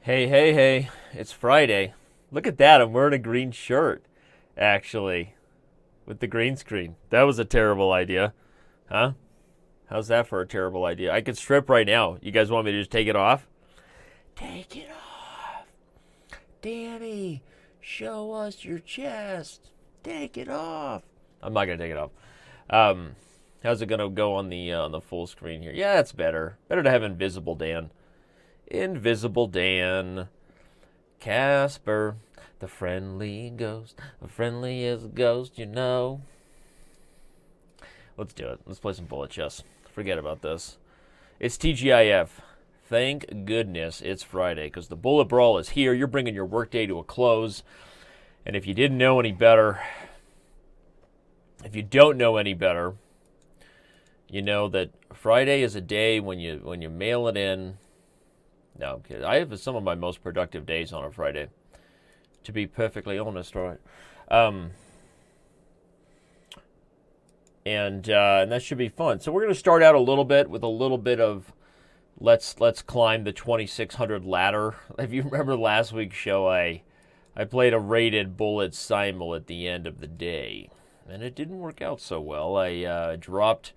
Hey, it's Friday. Look at that, I'm wearing a green shirt, actually, with the green screen. That was a terrible idea. Huh? How's that for a terrible idea? I could strip right now. You guys want me to just take it off? Take it off. Danny, show us your chest. Take it off. I'm not going to take it off. How's it going to go on the full screen here? Yeah, that's better. Better to have Invisible Dan. Invisible Dan. Casper, the friendly ghost. The friendliest ghost you know. Let's do it. Let's play some bullet chess. Forget about this. It's TGIF. Thank goodness it's Friday, because the Bullet Brawl is here. You're bringing your workday to a close. And if you didn't know any better, if you don't know any better, you know that Friday is a day when you mail it in. No, I'm kidding. I have some of my most productive days on a Friday, to be perfectly honest, right? And that should be fun. So we're going to start out a little bit with a little bit of let's climb the 2600 ladder. If you remember last week's show, I played a rated bullet simul at the end of the day, and it didn't work out so well. I dropped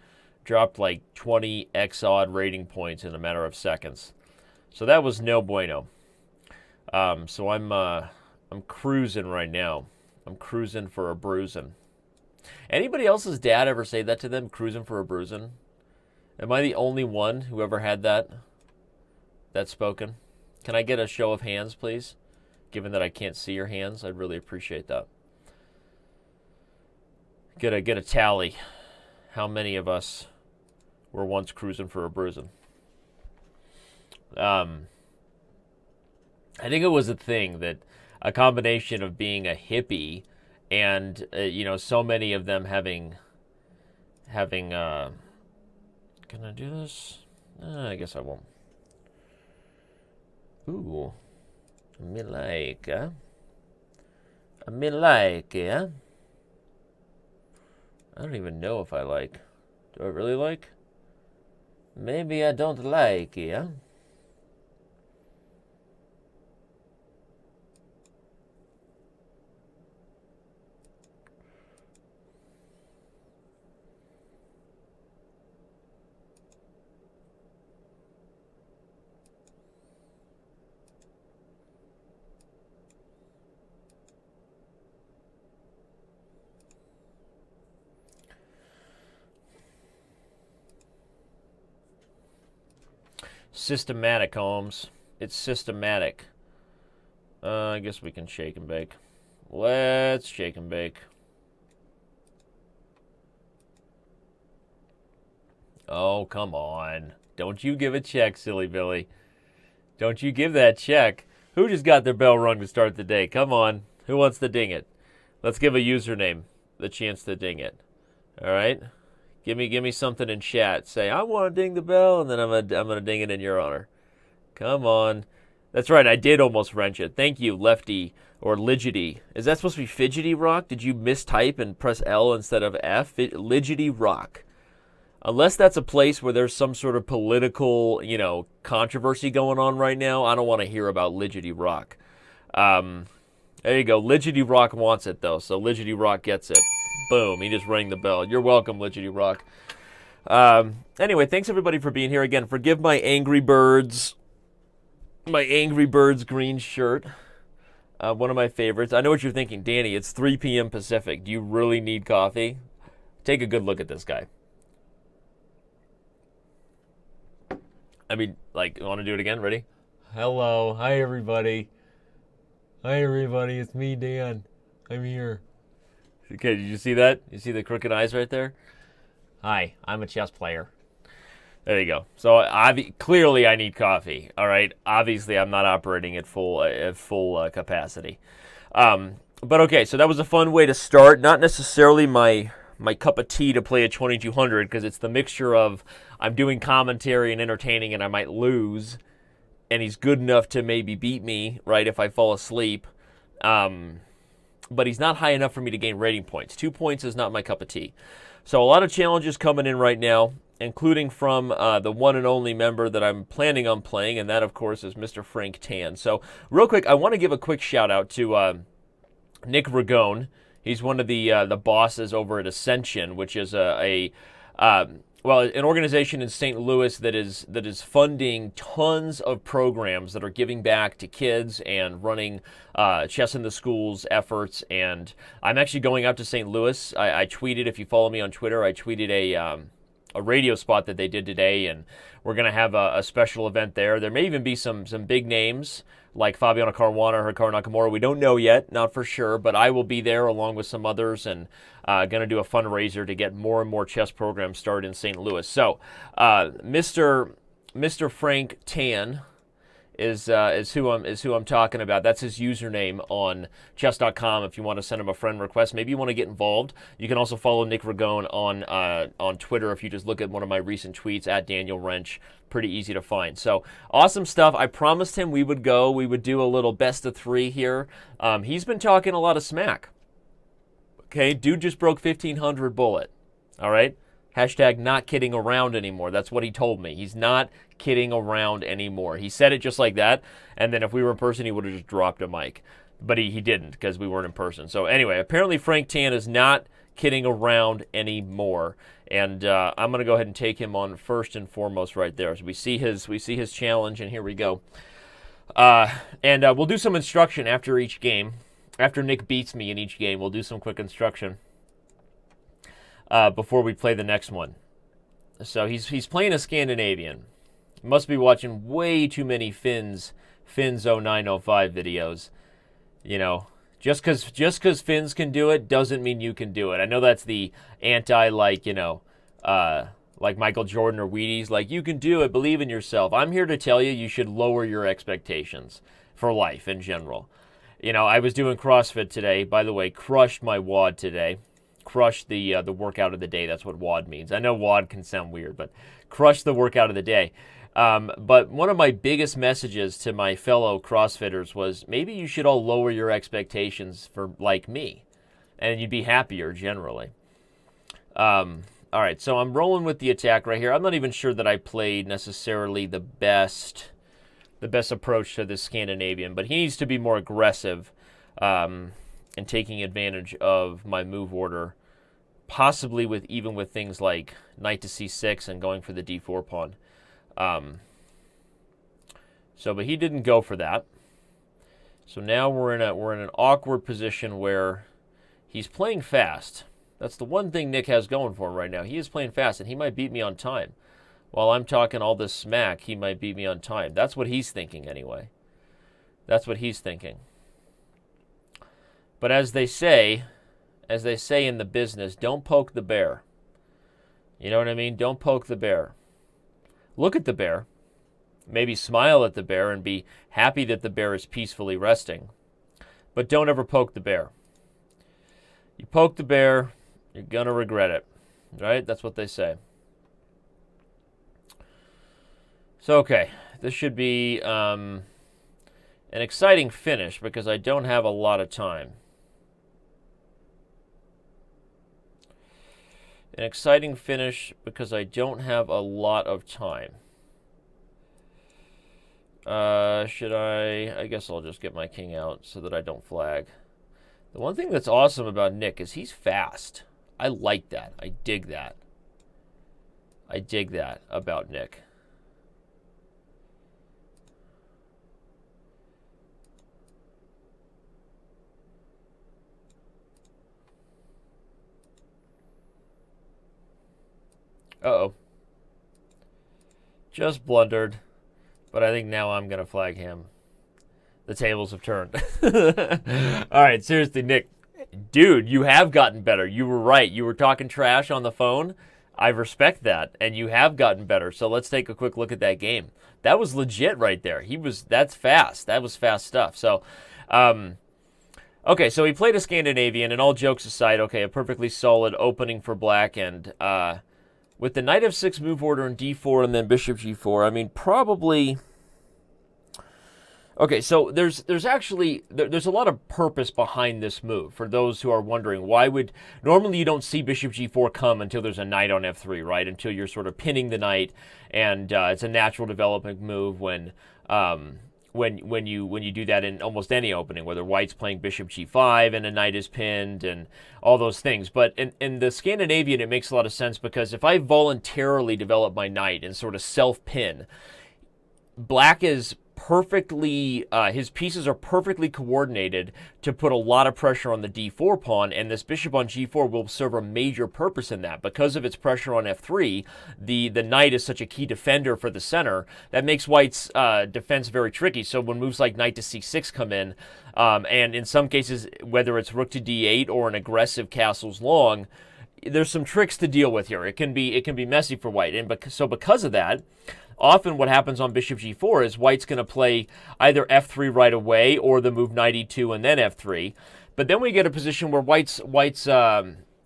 like 20 X odd rating points in a matter of seconds. So that was no bueno. So I'm cruising right now. I'm cruising for a bruising. Anybody else's dad ever say that to them? Cruising for a bruising? Am I the only one who ever had that spoken? Can I get a show of hands, please? Given that I can't see your hands, I'd really appreciate that. Get a tally. How many of us were once cruising for a bruising? I think it was a thing that a combination of being a hippie and so many of them having can I do this? I guess I won't. Ooh, me like, yeah. I don't even know if I like. Do I really like? Maybe I don't like, yeah. Systematic, Holmes. It's systematic. I guess we can shake and bake. Let's shake and bake. Oh, come on. Don't you give a check, silly Billy. Don't you give that check. Who just got their bell rung to start the day? Come on. Who wants to ding it? Let's give a username the chance to ding it. All right? Give me something in chat. Say, I want to ding the bell, and then I'm gonna ding it in your honor. Come on. That's right, I did almost wrench it. Thank you, Lefty, or Ligety. Is that supposed to be Fidgety Rock? Did you mistype and press L instead of F? Ligety Rock. Unless that's a place where there's some sort of political, controversy going on right now, I don't want to hear about Ligety Rock. There you go. Ligety Rock wants it, though, so Ligety Rock gets it. Boom, he just rang the bell. You're welcome, Ligety Rock. Anyway, thanks everybody for being here. Again, forgive my Angry Birds green shirt. One of my favorites. I know what you're thinking, Danny. It's 3 p.m. Pacific. Do you really need coffee? Take a good look at this guy. I mean, you want to do it again? Ready? Hello. Hi, everybody. It's me, Dan. I'm here. Okay, did you see that? You see the crooked eyes right there? Hi, I'm a chess player. There you go. So clearly I need coffee. All right. Obviously I'm not operating at full capacity. But okay, so that was a fun way to start. Not necessarily my cup of tea to play at 2200, because it's the mixture of I'm doing commentary and entertaining and I might lose, and he's good enough to maybe beat me, right, if I fall asleep. But he's not high enough for me to gain rating points. 2 points is not my cup of tea. So a lot of challenges coming in right now. including from the one and only member that I'm planning on playing, and that, of course, is Mr. Frank Tan. So, real quick, I want to give a quick shout-out to Nick Ragone. He's one of the bosses over at Ascension, which is an organization in St. Louis that is funding tons of programs that are giving back to kids and running Chess in the Schools efforts. And I'm actually going out to St. Louis. I tweeted, if you follow me on Twitter, I tweeted a radio spot that they did today, and we're going to have a special event there. There may even be some big names like Fabiana Caruana or Hikaru Nakamura. We don't know yet, not for sure, but I will be there along with some others, and going to do a fundraiser to get more and more chess programs started in St. Louis. So, Mr. Frank Tan is who I'm talking about. That's his username on chess.com. If you want to send him a friend request, maybe you want to get involved. You can also follow Nick Ragone on Twitter if you just look at one of my recent tweets at Daniel Rensch. Pretty easy to find. So awesome stuff. I promised him we would do a little best of 3 here. He's been talking a lot of smack. Okay, dude just broke 1,500 Bullet. All right. Hashtag not kidding around anymore. That's what he told me. He's not kidding around anymore. He said it just like that, and then if we were in person, he would have just dropped a mic. But he didn't, because we weren't in person. So anyway, apparently Frank Tan is not kidding around anymore. And I'm going to go ahead and take him on first and foremost right there. So we see his challenge, and here we go. And we'll do some instruction after each game. After Nick beats me in each game, we'll do some quick instruction before we play the next one. So he's playing a Scandinavian. Must be watching way too many Finns 0905 videos. You know, just because Finns can do it doesn't mean you can do it. I know that's the anti, like Michael Jordan or Wheaties, like, you can do it, believe in yourself. I'm here to tell you should lower your expectations for life in general. You know, I was doing CrossFit today. By the way, crushed my WOD today. Crushed the workout of the day. That's what WOD means. I know WOD can sound weird, but crushed the workout of the day. But one of my biggest messages to my fellow CrossFitters was, maybe you should all lower your expectations for, like me, and you'd be happier generally. All right, so I'm rolling with the attack right here. I'm not even sure that I played necessarily the best approach to this Scandinavian, but he needs to be more aggressive and taking advantage of my move order, possibly even with things like knight to c6 and going for the d4 pawn. But he didn't go for that. So now we're in an awkward position where he's playing fast. That's the one thing Nick has going for him right now. He is playing fast, and he might beat me on time. While I'm talking all this smack, he might beat me on time. That's what he's thinking anyway. That's what he's thinking. But as they say in the business, don't poke the bear. You know what I mean? Don't poke the bear. Look at the bear. Maybe smile at the bear and be happy that the bear is peacefully resting. But don't ever poke the bear. You poke the bear, you're going to regret it. Right? That's what they say. So, okay. This should be an exciting finish because I don't have a lot of time. An exciting finish because I don't have a lot of time. Should I guess I'll just get my king out so that I don't flag. The one thing that's awesome about Nick is he's fast. I like that. I dig that. I dig that about Nick. Uh-oh. Just blundered. But I think now I'm going to flag him. The tables have turned. All right, seriously, Nick. Dude, you have gotten better. You were right. You were talking trash on the phone. I respect that. And you have gotten better. So let's take a quick look at that game. That was legit right there. That's fast. That was fast stuff. So, okay, so he played a Scandinavian, and all jokes aside, okay, a perfectly solid opening for black, and with the knight f6 move order and d4 and then bishop g4, I mean, probably... Okay, so there's actually there's a lot of purpose behind this move for those who are wondering why would normally you don't see bishop g4 come until there's a knight on f3, right? Until you're sort of pinning the knight, and it's a natural development move when you do that in almost any opening, whether white's playing bishop g5 and a knight is pinned and all those things. But in the Scandinavian, it makes a lot of sense because if I voluntarily develop my knight and sort of self-pin, black is perfectly, his pieces are perfectly coordinated to put a lot of pressure on the d4 pawn, and this bishop on g4 will serve a major purpose in that. Because of its pressure on f3, the knight is such a key defender for the center, that makes white's defense very tricky. So when moves like knight to c6 come in, and in some cases, whether it's rook to d8 or an aggressive castle's long, there's some tricks to deal with here. It can be messy for white, and so because of that, often what happens on bishop g4 is white's going to play either f3 right away or the move knight e2 and then f3. But then we get a position where white's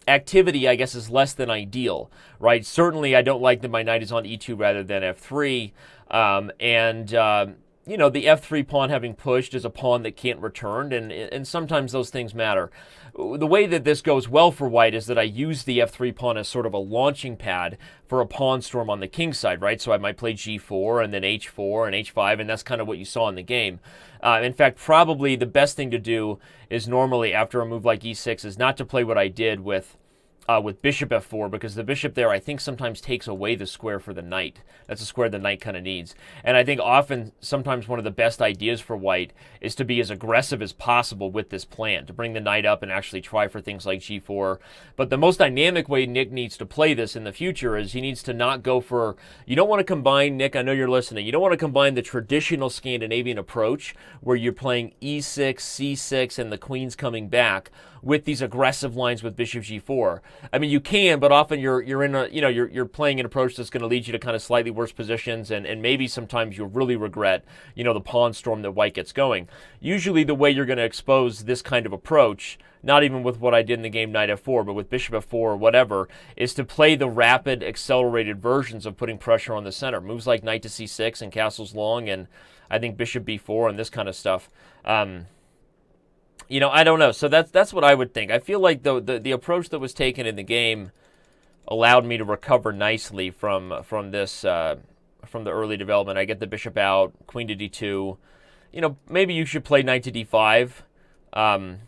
activity, I guess, is less than ideal, right? Certainly, I don't like that my knight is on e2 rather than f3, you know, the f3 pawn having pushed is a pawn that can't return, and sometimes those things matter. The way that this goes well for white is that I use the f3 pawn as sort of a launching pad for a pawn storm on the king side, right? So I might play g4 and then h4 and h5, and that's kind of what you saw in the game. In fact, probably the best thing to do is normally after a move like e6 is not to play what I did with bishop f4, because the bishop there, I think, sometimes takes away the square for the knight. That's a square the knight kind of needs. And I think sometimes one of the best ideas for white is to be as aggressive as possible with this plan, to bring the knight up and actually try for things like g4. But the most dynamic way Nick needs to play this in the future is he needs to not go for, you don't want to combine, Nick, I know you're listening, you don't want to combine the traditional Scandinavian approach where you're playing e6, c6, and the queen's coming back with these aggressive lines with bishop g4. I mean, you can, but often you're in a, you're playing an approach that's going to lead you to kind of slightly worse positions, and maybe sometimes you'll really regret, the pawn storm that white gets going. Usually the way you're going to expose this kind of approach, not even with what I did in the game knight f4, but with bishop f4 or whatever, is to play the rapid, accelerated versions of putting pressure on the center. Moves like knight to c6 and castles long, and I think bishop b4 and this kind of stuff. I don't know. So that's what I would think. I feel like the approach that was taken in the game allowed me to recover nicely from this from the early development. I get the bishop out, queen to d2. Maybe you should play knight to d5.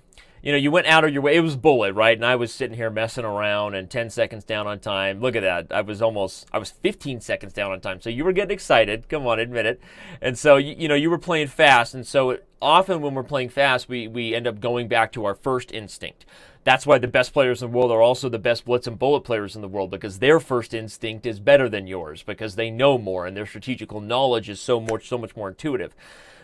You went out of your way. It was bullet, right? And I was sitting here messing around and 10 seconds down on time. Look at that. I was 15 seconds down on time. So you were getting excited. Come on, admit it. And so, you were playing fast. And so often when we're playing fast, we end up going back to our first instinct. That's why the best players in the world are also the best blitz and bullet players in the world, because their first instinct is better than yours, because they know more and their strategical knowledge is so much more intuitive.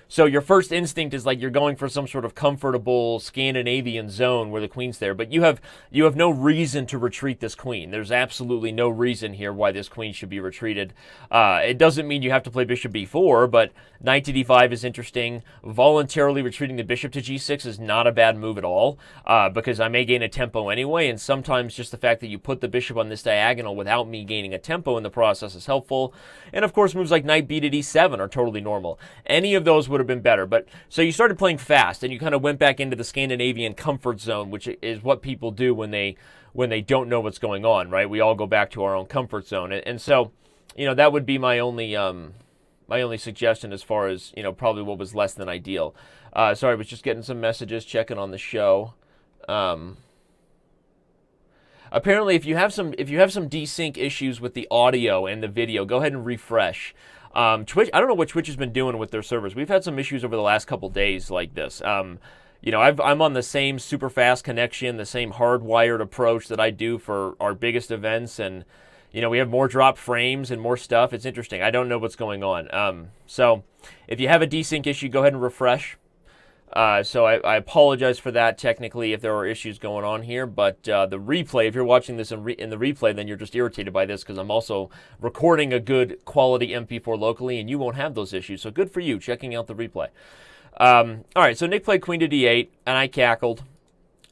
So your first instinct is like you're going for some sort of comfortable Scandinavian zone where the queen's there, but you have no reason to retreat this queen. There's absolutely no reason here why this queen should be retreated. It doesn't mean you have to play bishop b4, but knight to d5 is interesting. Voluntarily retreating the bishop to g6 is not a bad move at all, because I may gain a tempo anyway, and sometimes just the fact that you put the bishop on this diagonal without me gaining a tempo in the process is helpful. And of course, moves like knight b to d7 are totally normal. Any of those would have been better. But so you started playing fast and you kind of went back into the Scandinavian comfort zone, which is what people do when they don't know what's going on, right? We all go back to our own comfort zone. And so, that would be my only suggestion as far as, probably what was less than ideal. Sorry, I was just getting some messages, checking on the show. Apparently, if you have some desync issues with the audio and the video, go ahead and refresh. Twitch, I don't know what Twitch has been doing with their servers. We've had some issues over the last couple days like this. I'm on the same super fast connection, the same hardwired approach that I do for our biggest events, and we have more drop frames and more stuff. It's interesting. I don't know what's going on. So if you have a desync issue, go ahead and refresh. So I apologize for that technically if there are issues going on here, but the replay, if you're watching this in the replay, then you're just irritated by this because I'm also recording a good quality MP4 locally and you won't have those issues. So good for you checking out the replay. All right, so Nick played queen to d8 and I cackled.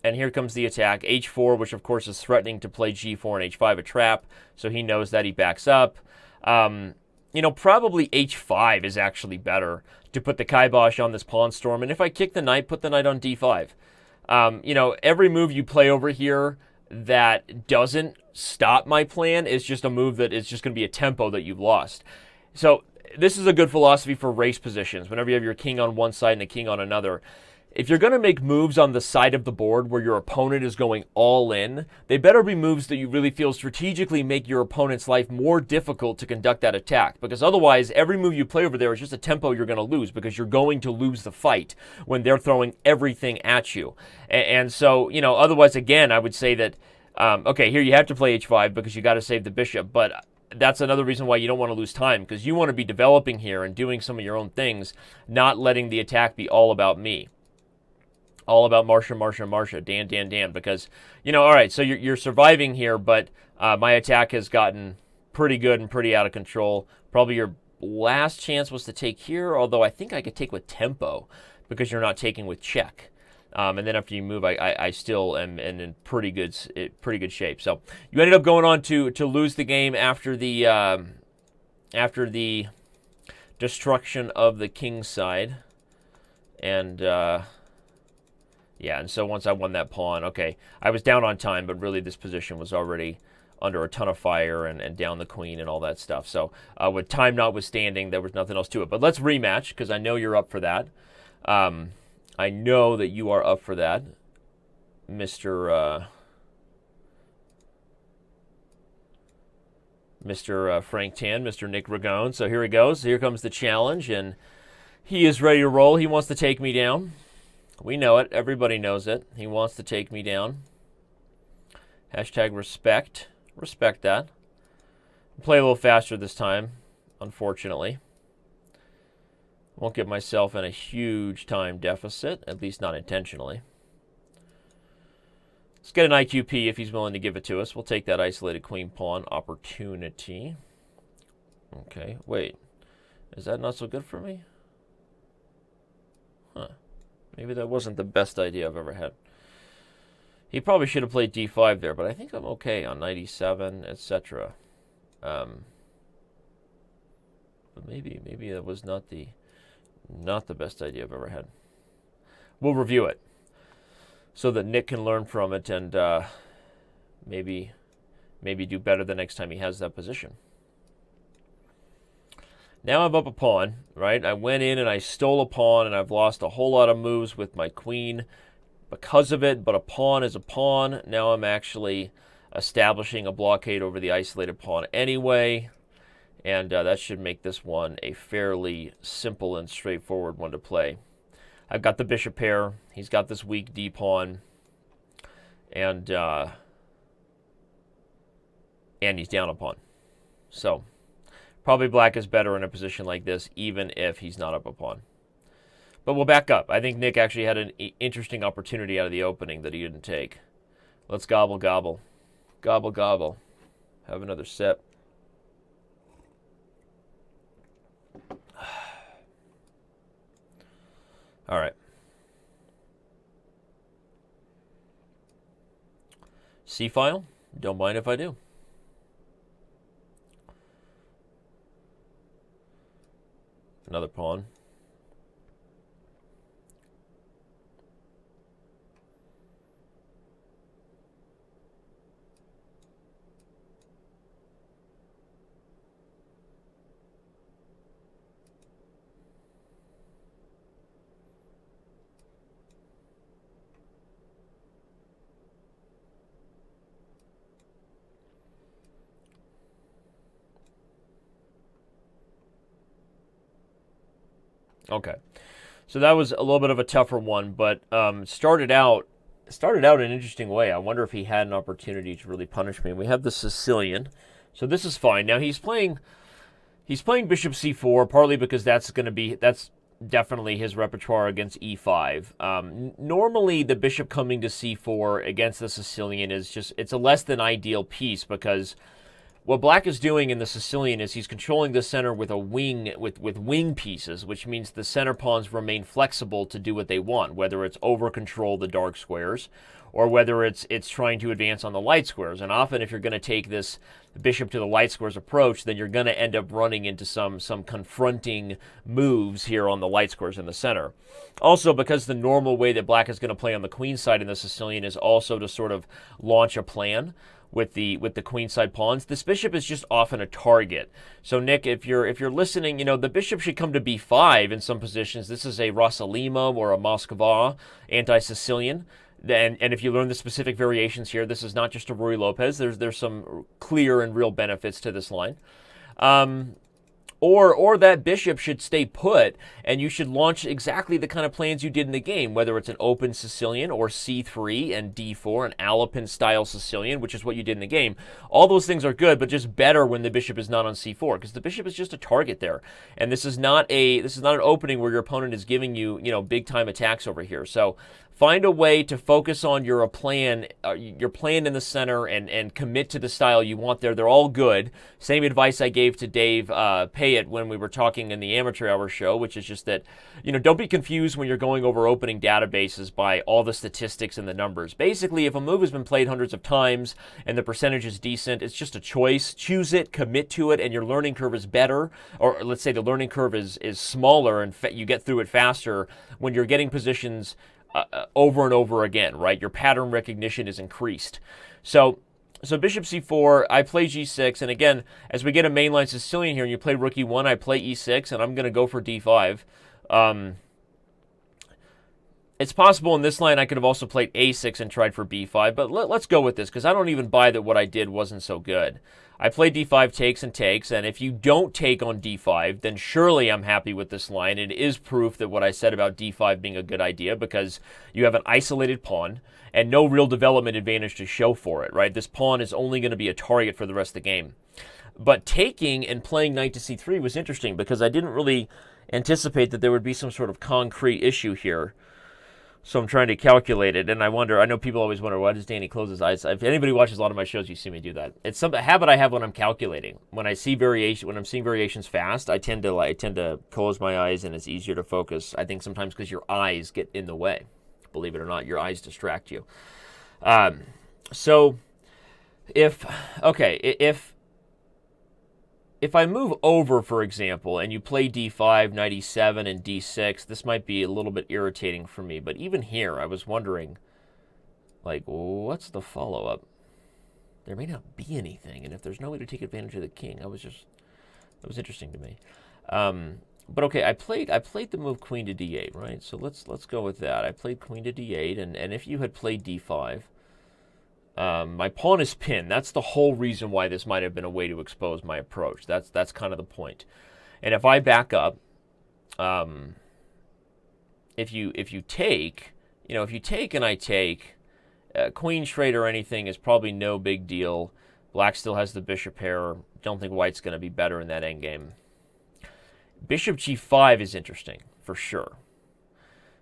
And here comes the attack, h4, which of course is threatening to play g4 and h5, a trap. So he knows that, he backs up. probably h5 is actually better to put the kibosh on this pawn storm. And if I kick the knight, put the knight on d5. Every move you play over here that doesn't stop my plan is just a move that is just going to be a tempo that you've lost. So this is a good philosophy for race positions. Whenever you have your king on one side and a king on another, if you're going to make moves on the side of the board where your opponent is going all in, they better be moves that you really feel strategically make your opponent's life more difficult to conduct that attack. Because otherwise, every move you play over there is just a tempo you're going to lose, because you're going to lose the fight when they're throwing everything at you. And so, otherwise, again, I would say that, okay, here you have to play h5 because you got to save the bishop, but that's another reason why you don't want to lose time, because you want to be developing here and doing some of your own things, not letting the attack be all about me. All about Marsha, Dan, because, all right, so you're surviving here, but my attack has gotten pretty good and pretty out of control. Probably your last chance was to take here, although I think I could take with tempo because you're not taking with check. And then after you move, I still am in pretty good shape. So you ended up going on to lose the game after the destruction of the king's side. And yeah, and so once I won that pawn, okay, I was down on time, but really this position was already under a ton of fire and down the queen and all that stuff. So with time notwithstanding, there was nothing else to it. But let's rematch, because I know you're up for that. I know that you are up for that, Mr. Frank Tan, Mr. Nick Ragone. So here he goes. Here comes the challenge, and he is ready to roll. He wants to take me down. We know it. Everybody knows it. He wants to take me down. Hashtag respect. Respect that. Play a little faster this time, unfortunately. Won't get myself in a huge time deficit, at least not intentionally. Let's get an IQP if he's willing to give it to us. We'll take that isolated queen pawn opportunity. Okay, wait. Is that not so good for me? Huh. Maybe that wasn't the best idea I've ever had. He probably should have played d5 there, but I think I'm okay on knight e7, etc. But maybe that was not the best idea I've ever had. We'll review it so that Nick can learn from it and maybe do better the next time he has that position. Now I'm up a pawn, right? I went in and I stole a pawn, and I've lost a whole lot of moves with my queen because of it, but a pawn is a pawn. Now I'm actually establishing a blockade over the isolated pawn anyway, and that should make this one a fairly simple and straightforward one to play. I've got the bishop pair. He's got this weak d-pawn, and he's down a pawn. So probably black is better in a position like this, even if he's not up a pawn. But we'll back up. I think Nick actually had an interesting opportunity out of the opening that he didn't take. Let's gobble, gobble. Gobble, gobble. Have another sip. All right. C-file? Don't mind if I do. Another pawn. Okay, so that was a little bit of a tougher one, but started out in an interesting way. I wonder if he had an opportunity to really punish me. We have the Sicilian, so this is fine. Now he's playing bishop c4, partly because that's definitely his repertoire against e5. Normally, the bishop coming to c4 against the Sicilian it's a less than ideal piece, because what black is doing in the Sicilian is he's controlling the center with a wing, with wing pieces, which means the center pawns remain flexible to do what they want, whether it's over control the dark squares or whether it's trying to advance on the light squares. And often if you're going to take this bishop to the light squares approach, then you're going to end up running into some confronting moves here on the light squares in the center. Also, because the normal way that black is going to play on the queen side in the Sicilian is also to sort of launch a plan with the queenside pawns, this bishop is just often a target. So Nick, if you're listening, the bishop should come to b5 in some positions. This is a Rossalima or a Moskva anti-Sicilian. And if you learn the specific variations here, this is not just a Ruy Lopez. There's some clear and real benefits to this line. Or that bishop should stay put, and you should launch exactly the kind of plans you did in the game, whether it's an open Sicilian or c3 and d4, an Alapin-style Sicilian, which is what you did in the game. All those things are good, but just better when the bishop is not on c4, because the bishop is just a target there. And this is not an opening where your opponent is giving you, big-time attacks over here. So find a way to focus on your plan in the center and commit to the style you want there. They're all good. Same advice I gave to Dave Payet when we were talking in the Amateur Hour show, which is just that, don't be confused when you're going over opening databases by all the statistics and the numbers. Basically, if a move has been played hundreds of times and the percentage is decent, it's just a choice. Choose it, commit to it, and your learning curve is better. Or let's say the learning curve is smaller and you get through it faster when you're getting positions over and over again, right? Your pattern recognition is increased. So bishop c4, I play g6, and again, as we get a mainline Sicilian here, and you play rook e1, I play e6, and I'm going to go for d5. It's possible in this line I could have also played a6 and tried for b5, but let's go with this, because I don't even buy that what I did wasn't so good. I play d5 takes and takes, and if you don't take on d5, then surely I'm happy with this line. It is proof that what I said about d5 being a good idea, because you have an isolated pawn and no real development advantage to show for it, right? This pawn is only going to be a target for the rest of the game. But taking and playing knight to c3 was interesting, because I didn't really anticipate that there would be some sort of concrete issue here. So I'm trying to calculate it, and I know people always wonder, why does Danny close his eyes? If anybody watches a lot of my shows, you see me do that. It's a habit I have when I'm calculating. When I'm seeing variations fast, I tend to close my eyes, and it's easier to focus. I think sometimes because your eyes get in the way. Believe it or not, your eyes distract you. So if I move over, for example, and you play d5, knight e7, and d6, this might be a little bit irritating for me. But even here, I was wondering, what's the follow-up? There may not be anything, and if there's no way to take advantage of the king, that was interesting to me. But okay, I played the move queen to d8, right? So let's go with that. I played queen to d8, and if you had played d5, my pawn is pinned. That's the whole reason why this might have been a way to expose my approach. That's kind of the point. And if I back up, if you take, and I take, queen straight or anything is probably no big deal. Black still has the bishop pair. Don't think white's going to be better in that endgame. Bishop g5 is interesting for sure,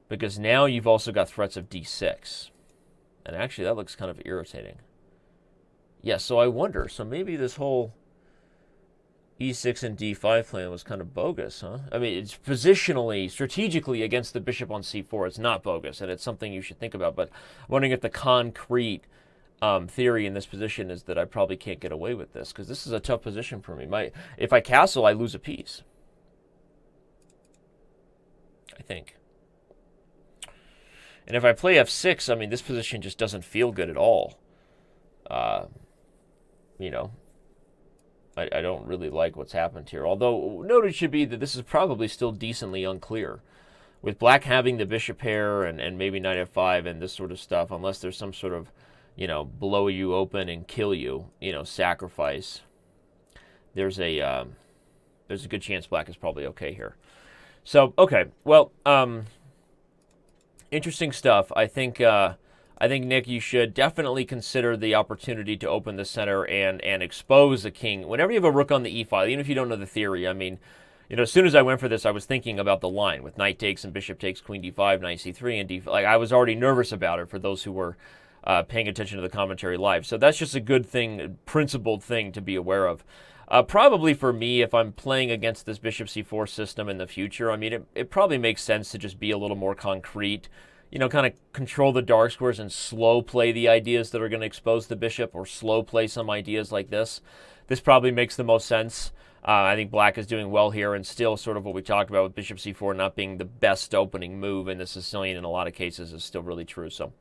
because now you've also got threats of d6. And actually, that looks kind of irritating. Yeah, so I wonder. So maybe this whole e6 and d5 plan was kind of bogus, huh? I mean, it's positionally, strategically against the bishop on c4. It's not bogus, and it's something you should think about. But I'm wondering if the concrete theory in this position is that I probably can't get away with this, because this is a tough position for me. If I castle, I lose a piece, I think. And if I play f6, I mean, this position just doesn't feel good at all. I don't really like what's happened here. Although, noted should be that this is probably still decently unclear. With black having the bishop pair and maybe knight f5 and this sort of stuff, unless there's some sort of, blow you open and kill you, sacrifice, there's a good chance black is probably okay here. So, okay, well, interesting stuff. I think Nick, you should definitely consider the opportunity to open the center and expose the king. Whenever you have a rook on the e-file, even if you don't know the theory, I mean, as soon as I went for this, I was thinking about the line with knight takes and bishop takes, queen d5, knight c3, and d5. I was already nervous about it for those who were paying attention to the commentary live. So that's just a good thing, principled thing to be aware of. Probably for me, if I'm playing against this bishop c4 system in the future, I mean, it probably makes sense to just be a little more concrete. kind of control the dark squares and slow play the ideas that are going to expose the bishop, or slow play some ideas like this. This probably makes the most sense. I think black is doing well here, and still sort of what we talked about with bishop c4 not being the best opening move in the Sicilian in a lot of cases is still really true. So,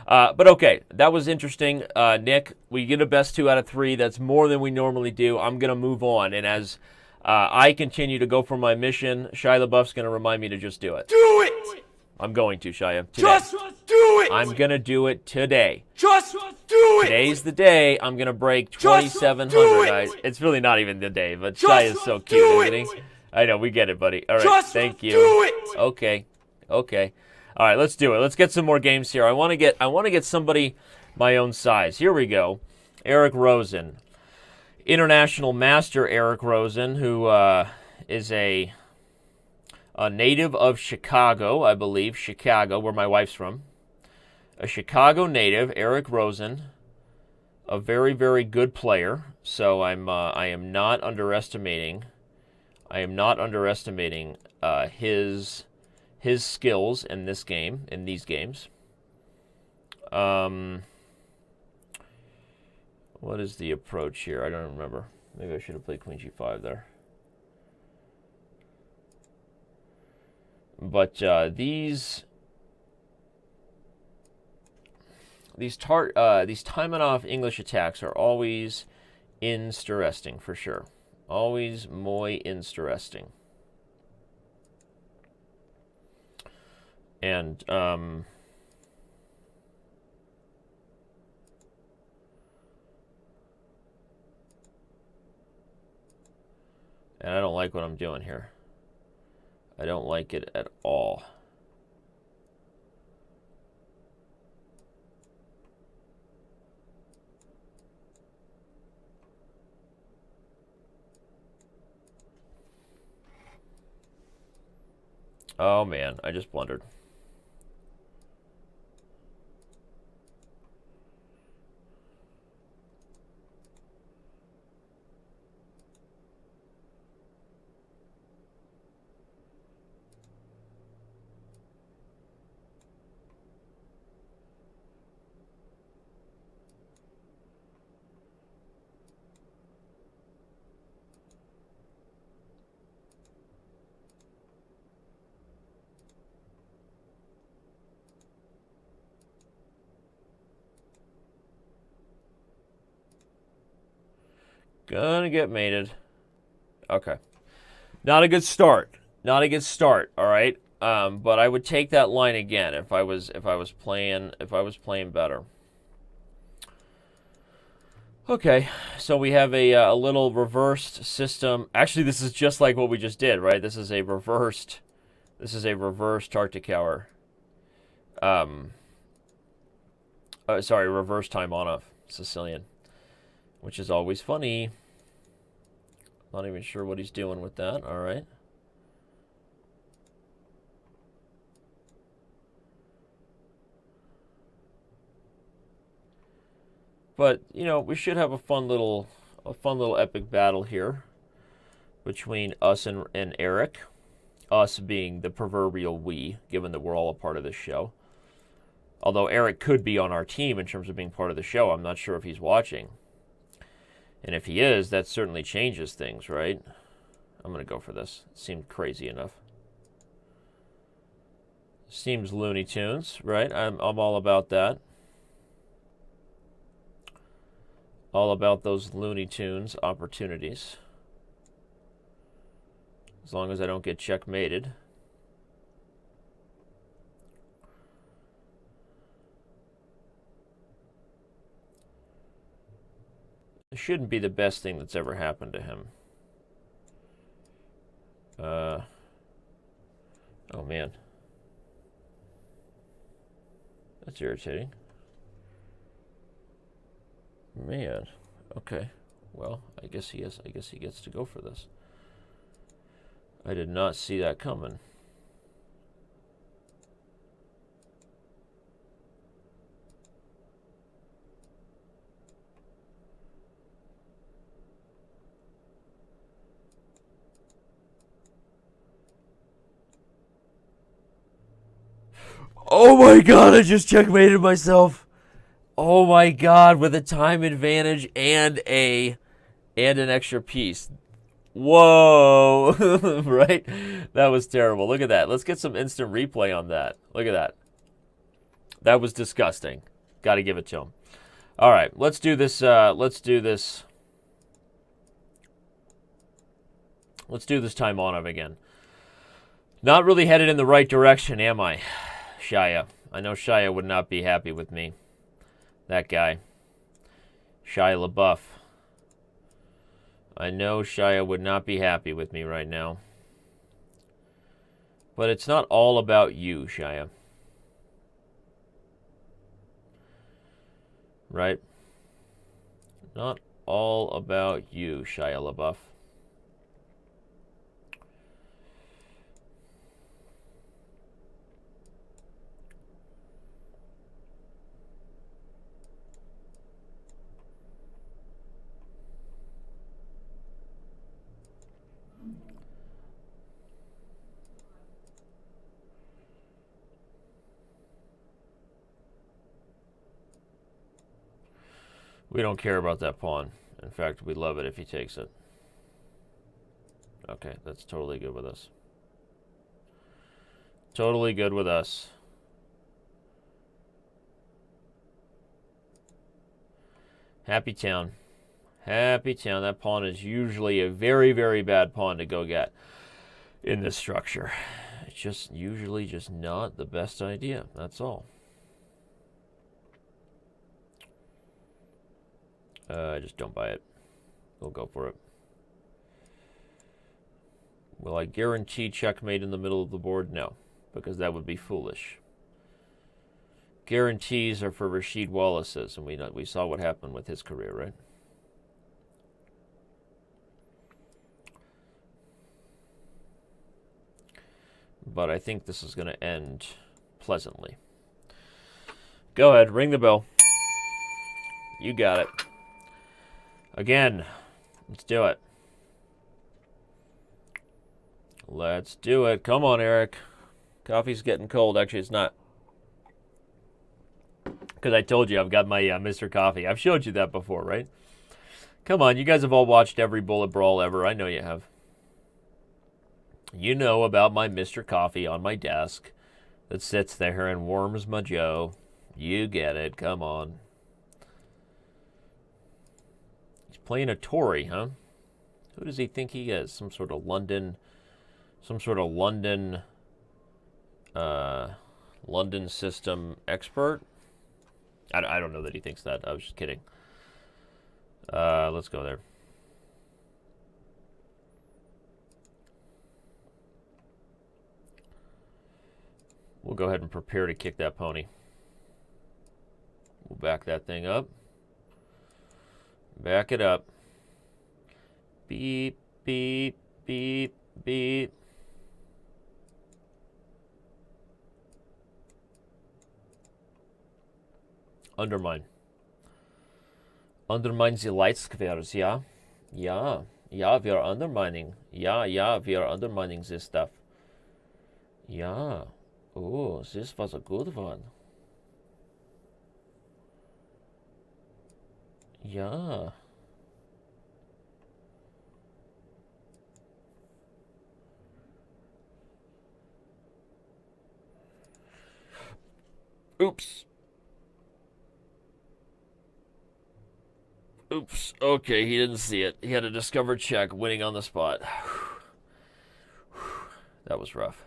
but okay, that was interesting. Nick, we get a best 2 out of 3. That's more than we normally do. I'm going to move on, and as I continue to go for my mission, Shia LaBeouf's going to remind me to just do it. Do it! I'm going to, Shia. Today. Just do it! I'm going to do it today. Just do it! Today's the day I'm going to break 2,700, guys. It's really not even the day, but Shia is so cute, isn't he? I know, we get it, buddy. All right, thank you. Do it! Okay. All right, let's do it. Let's get some more games here. I want to get somebody my own size. Here we go. Eric Rosen. International Master Eric Rosen, who is a native of Chicago, I believe. Chicago, where my wife's from. A Chicago native, Eric Rosen, a very, very good player. So I am not underestimating. His skills in this game, in these games. What is the approach here? I don't remember. Maybe I should have played queen g5 there. But these Taimanov English attacks are always interesting for sure. Always muy interesting. And I don't like what I'm doing here. I don't like it at all. Oh man, I just blundered. Gonna get mated. Okay. Not a good start. Not a good start, all right? But I would take that line again if I was playing better. Okay, so we have a little reversed system. Actually, this is just like what we just did, right? This is a reversed Tartakower. Reverse Taimanov Sicilian, which is always funny. Not even sure what he's doing with that. All right. But, you know, we should have a fun little epic battle here between us and Eric. Us being the proverbial we, given that we're all a part of this show. Although Eric could be on our team in terms of being part of the show. I'm not sure if he's watching. And if he is, that certainly changes things, right? I'm going to go for this. It seemed crazy enough. Seems Looney Tunes, right? I'm all about that. All about those Looney Tunes opportunities. As long as I don't get checkmated. It shouldn't be the best thing that's ever happened to him. Oh man. That's irritating. Man. Okay. Well, I guess he gets to go for this. I did not see that coming. Oh my god, I just checkmated myself. Oh my god, with a time advantage and an extra piece. Whoa. Right? That was terrible. Look at that. Let's get some instant replay on that. Look at that. That was disgusting. Got to give it to him. All right, let's do this. Let's do this time on him again. Not really headed in the right direction, am I, Shia? I know Shia would not be happy with me. That guy. Shia LaBeouf. I know Shia would not be happy with me right now. But it's not all about you, Shia. Right? Not all about you, Shia LaBeouf. We don't care about that pawn. In fact, we love it if he takes it. Okay, that's totally good with us. Totally good with us. Happy town. Happy town. That pawn is usually a very, very bad pawn to go get in this structure. It's just usually just not the best idea. That's all. I just don't buy it. We'll go for it. Will I guarantee checkmate in the middle of the board? No, because that would be foolish. Guarantees are for Rasheed Wallace's, and we saw what happened with his career, right? But I think this is going to end pleasantly. Go ahead, ring the bell. You got it. Again, let's do it. Let's do it. Come on, Eric. Coffee's getting cold. Actually, it's not. Because I told you I've got my Mr. Coffee. I've showed you that before, right? Come on, you guys have all watched every Bullet Brawl ever. I know you have. You know about my Mr. Coffee on my desk that sits there and warms my joe. You get it. Come on. He's playing a Tory, huh? Who does he think he is? Some sort of London London system expert? I don't know that he thinks that. I was just kidding. Let's go there. We'll go ahead and prepare to kick that pony. We'll back that thing up. Back it up. Beep, beep, beep, beep. Undermine. Undermine the light squares, yeah? Yeah, we are undermining. Yeah, we are undermining this stuff. Yeah. Oh, this was a good one. Yeah. Oops. Oops. Okay, he didn't see it. He had a discovered check, winning on the spot. That was rough.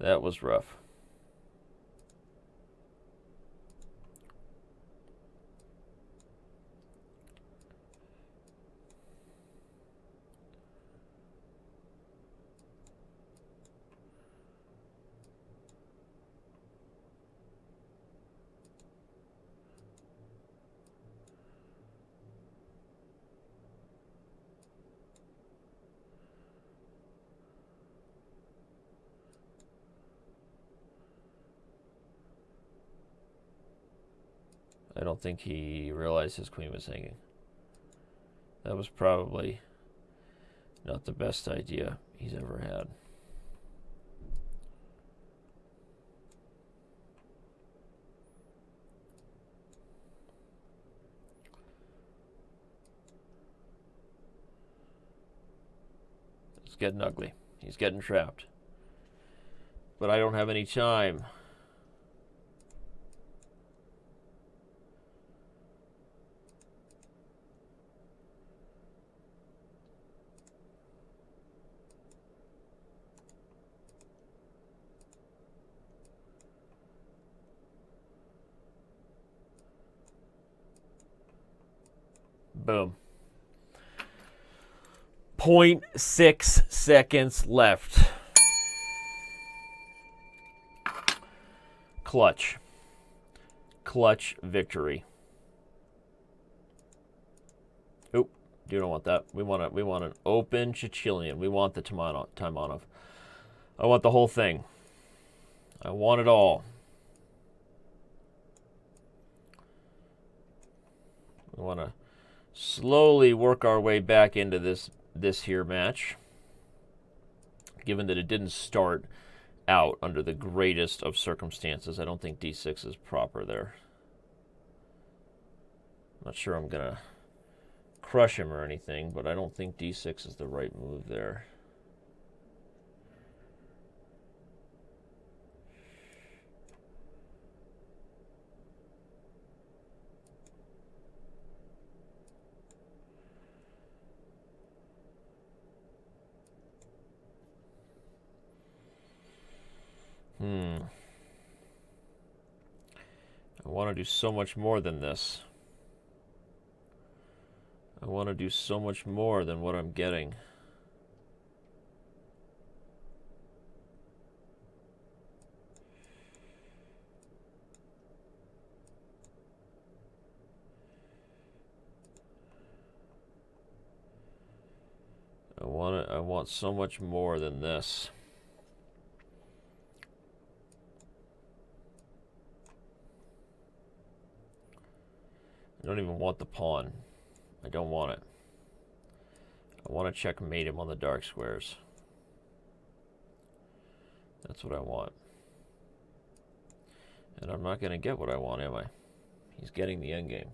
That was rough. I don't think he realized his queen was hanging. That was probably not the best idea he's ever had. It's getting ugly. He's getting trapped. But I don't have any time. Boom. 0.6 seconds left. Clutch. Clutch victory. Oop, you don't want that. We want an open Chichilian. We want the Taimanov. I want the whole thing. I want it all. We want to slowly work our way back into this here match, given that it didn't start out under the greatest of circumstances. I don't think d6 is proper there. I'm not sure I'm going to crush him or anything, but I don't think d6 is the right move there. I want to do so much more than this. I want to do so much more than what I'm getting. I want so much more than this. I don't even want the pawn. I don't want it. I want to checkmate him on the dark squares. That's what I want. And I'm not going to get what I want, am I? He's getting the endgame.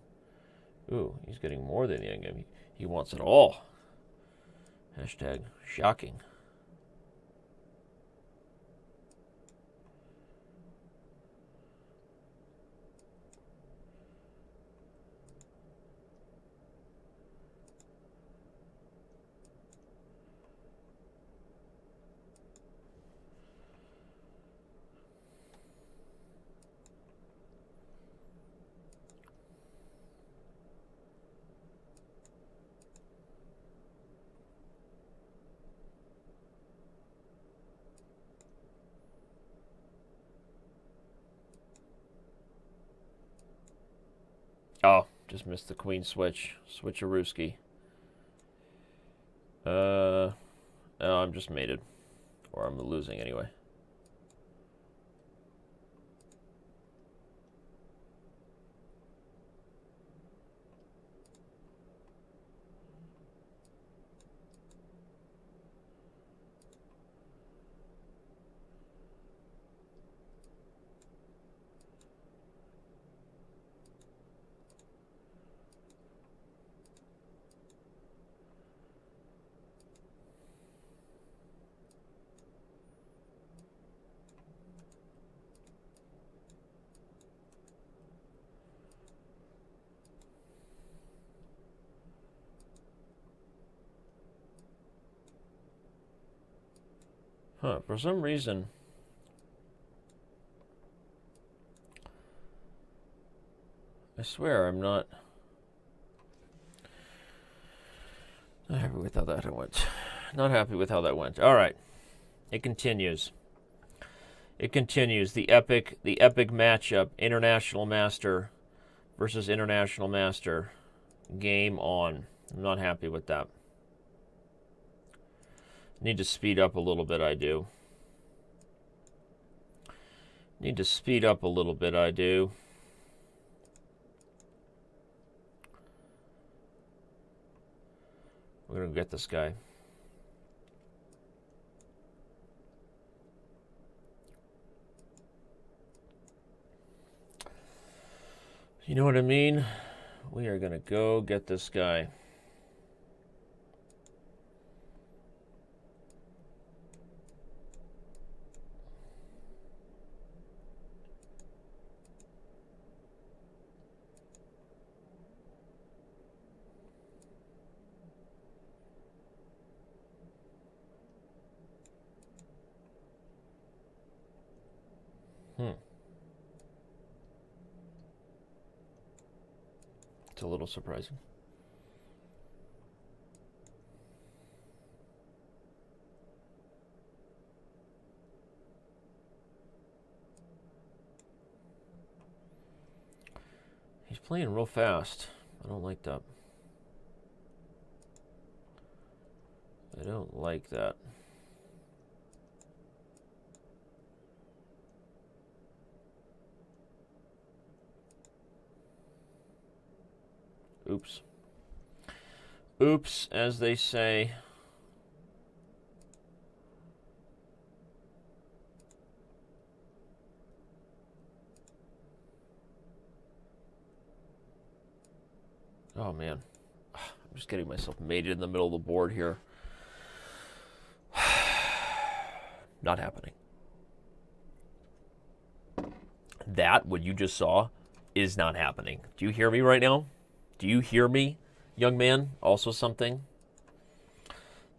Ooh, he's getting more than the endgame. He wants it all. Hashtag shocking. Oh, just missed the queen switch. Switcherooski. Oh, I'm just mated. Or I'm losing anyway. Huh, for some reason, I swear I'm not happy with how that went. Not happy with how that went. All right. It continues. It continues. The epic matchup, International Master versus International Master. Game on. I'm not happy with that. Need to speed up a little bit, I do. Need to speed up a little bit, I do. We're going to get this guy. You know what I mean? We are going to go get this guy. It's a little surprising. He's playing real fast. I don't like that. I don't like that. Oops. Oops, as they say. Oh, man. I'm just getting myself mated in the middle of the board here. Not happening. That, what you just saw, is not happening. Do you hear me right now? Do you hear me, young man? Also something?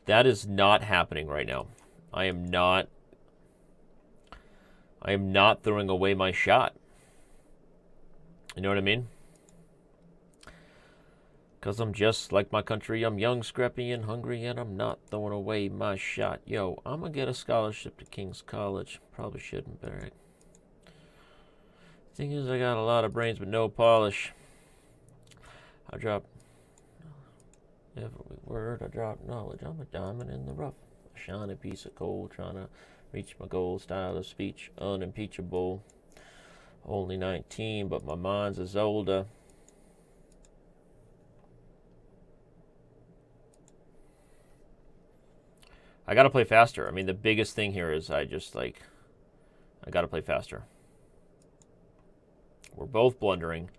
That is not happening right now. I am not throwing away my shot. You know what I mean? Because I'm just like my country. I'm young, scrappy, and hungry, and I'm not throwing away my shot. Yo, I'm going to get a scholarship to King's College. Probably shouldn't, but right. Thing is, I got a lot of brains but no polish. I drop every word. I drop knowledge. I'm a diamond in the rough. A shiny piece of coal trying to reach my goal. Style of speech unimpeachable. Only 19, but my mind's is older. I got to play faster. I mean, the biggest thing here is I got to play faster. We're both blundering.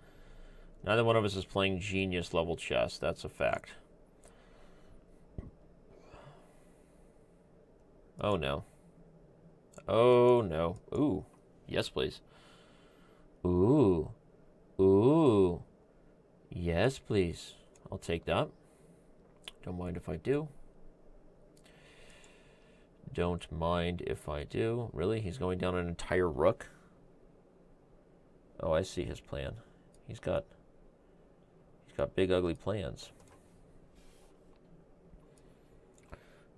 Neither one of us is playing genius level chess. That's a fact. Oh, no. Oh, no. Ooh. Yes, please. Ooh. Ooh. Yes, please. I'll take that. Don't mind if I do. Don't mind if I do. Really? He's going down an entire rook? Oh, I see his plan. He's got big ugly plans.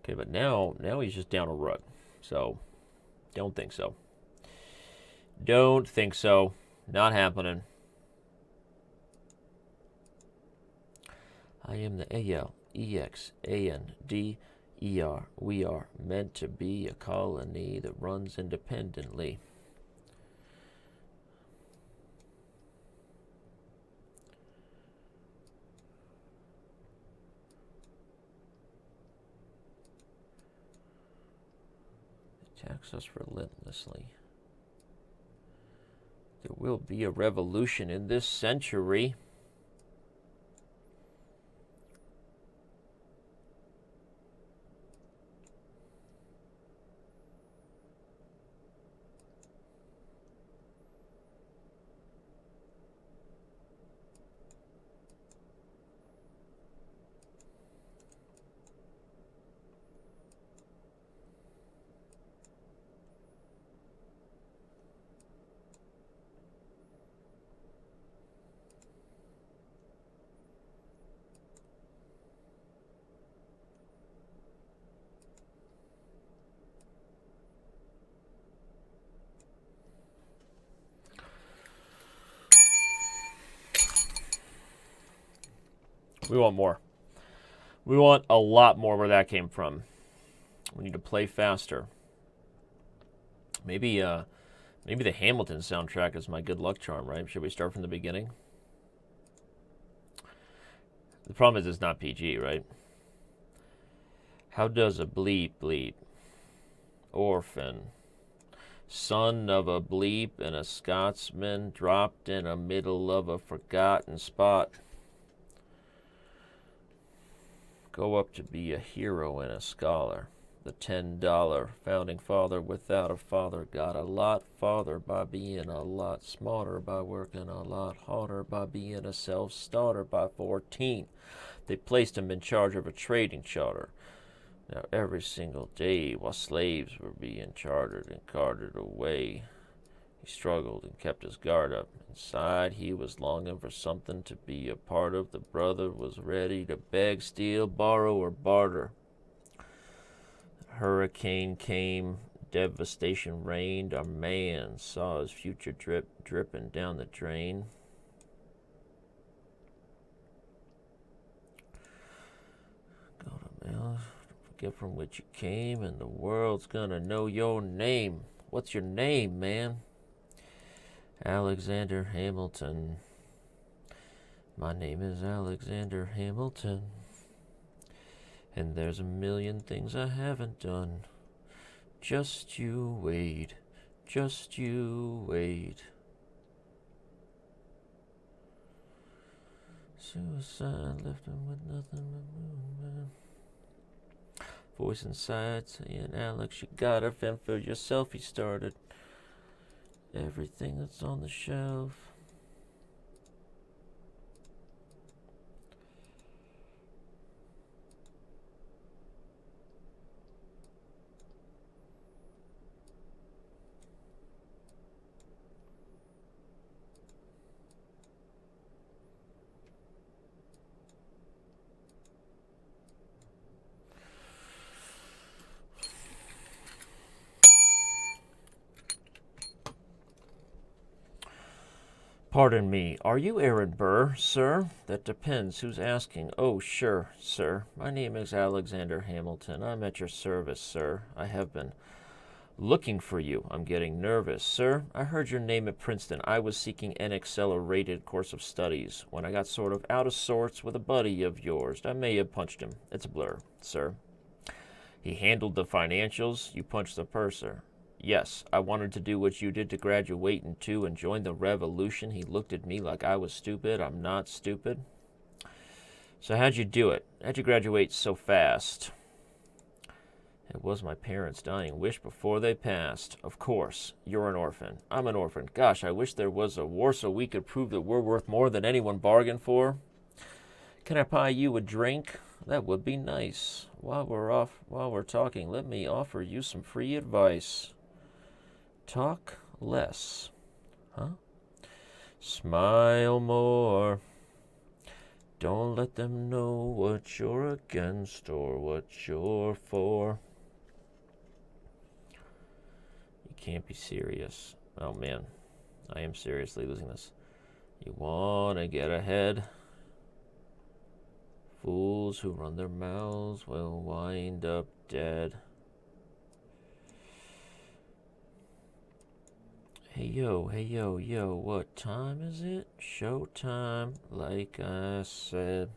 Okay, but now he's just down a rook. So, don't think so. Don't think so. Not happening. I am the ALEXANDER. We are meant to be a colony that runs independently. Attacks us relentlessly. There will be a revolution in this century. We want more. We want a lot more where that came from. We need to play faster. Maybe the Hamilton soundtrack is my good luck charm, right? Should we start from the beginning? The problem is it's not PG, right? How does a bleep bleep? Orphan. Son of a bleep and a Scotsman dropped in the middle of a forgotten spot. Go up to be a hero and a scholar. The $10 founding father without a father got a lot farther by being a lot smarter, by working a lot harder, by being a self-starter. By 14, they placed him in charge of a trading charter. Now every single day while slaves were being chartered and carted away, He struggled and kept his guard up. Inside, he was longing for something to be a part of. The brother was ready to beg, steal, borrow, or barter. A hurricane came, devastation reigned. Our man saw his future dripping down the drain. Go to mail, forget from which you came, and the world's gonna know your name. What's your name, man? Alexander Hamilton. My name is Alexander Hamilton. And there's a million things I haven't done. Just you wait. Just you wait. Suicide left him with nothing but movement. Voice inside saying, Alex, you gotta fend for yourself. He started everything that's on the shelf. Pardon me, are you Aaron Burr, sir? That depends. Who's asking? Oh, sure, sir. My name is Alexander Hamilton. I'm at your service, sir. I have been looking for you. I'm getting nervous. Sir, I heard your name at Princeton. I was seeking an accelerated course of studies when I got sort of out of sorts with a buddy of yours. I may have punched him. It's a blur, sir. He handled the financials. You punched the purser. Yes, I wanted to do what you did to graduate into and join the revolution. He looked at me like I was stupid. I'm not stupid. So how'd you do it? How'd you graduate so fast? It was my parents' dying wish before they passed. Of course, you're an orphan. I'm an orphan. Gosh, I wish there was a war so we could prove that we're worth more than anyone bargained for. Can I buy you a drink? That would be nice. While we're talking, let me offer you some free advice. Talk less. Huh? Smile more. Don't let them know what you're against or what you're for. You can't be serious. Oh man, I am seriously losing this. You want to get ahead. Fools who run their mouths will wind up dead. Hey yo, what time is it? Showtime, like I said.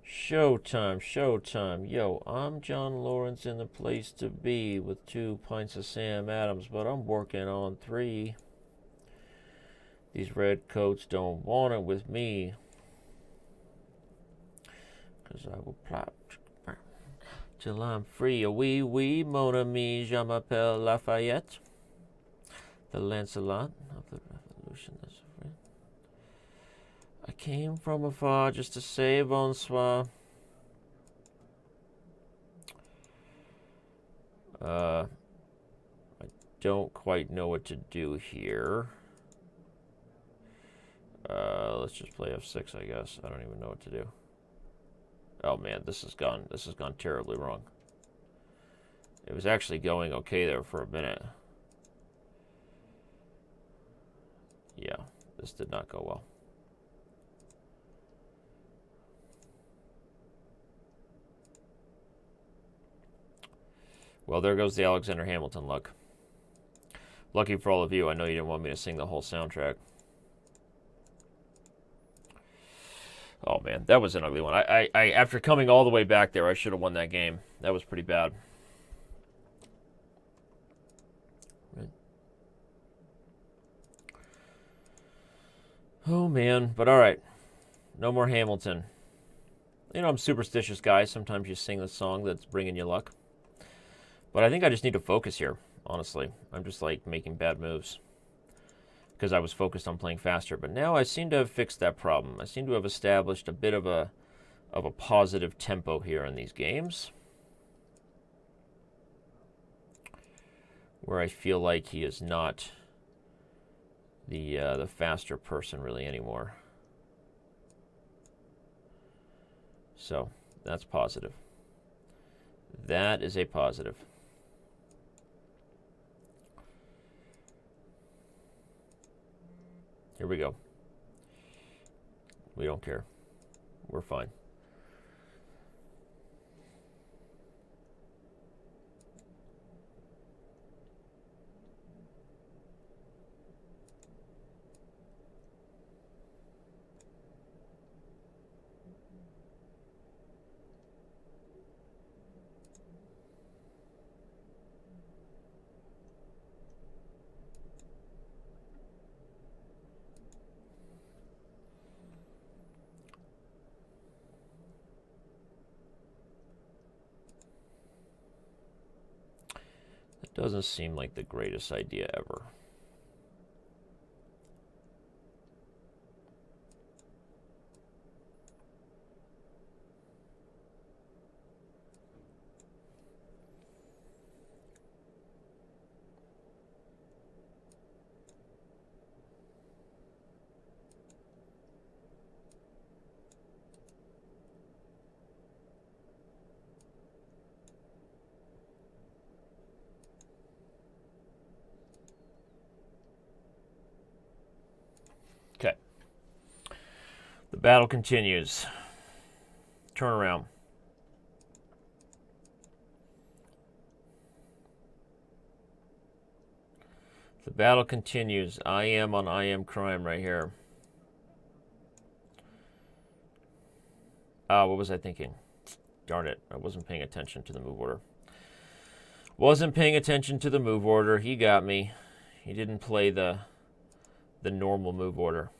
Showtime. Yo, I'm John Lawrence in the place to be with 2 pints of Sam Adams, but I'm working on 3. These red coats don't want it with me. 'Cause I will plot till I'm free. A wee, mon ami, je m'appelle Lafayette. The Lancelot of the Revolution. I came from afar just to say bonsoir. I don't quite know what to do here. Let's just play F6, I guess. I don't even know what to do. Oh man, this has gone terribly wrong. It was actually going okay there for a minute. Yeah, this did not go well. Well, there goes the Alexander Hamilton luck. Lucky for all of you, I know you didn't want me to sing the whole soundtrack. Oh man, that was an ugly one. I after coming all the way back there, I should have won that game. That was pretty bad. Oh man, but all right. No more Hamilton. You know, I'm a superstitious guy. Sometimes you sing the song that's bringing you luck. But I think I just need to focus here, honestly. I'm just like making bad moves because I was focused on playing faster. But now I seem to have fixed that problem. I seem to have established a bit of a positive tempo here in these games. where I feel like he is not the faster person really anymore. So that's positive. That is a positive. Here we go. We don't care. We're fine. That doesn't seem like the greatest idea ever. Okay. The battle continues. Turn around. The battle continues. I am on I am crime right here. What was I thinking? Darn it. I wasn't paying attention to the move order. Wasn't paying attention to the move order. He got me. He didn't play the normal move order.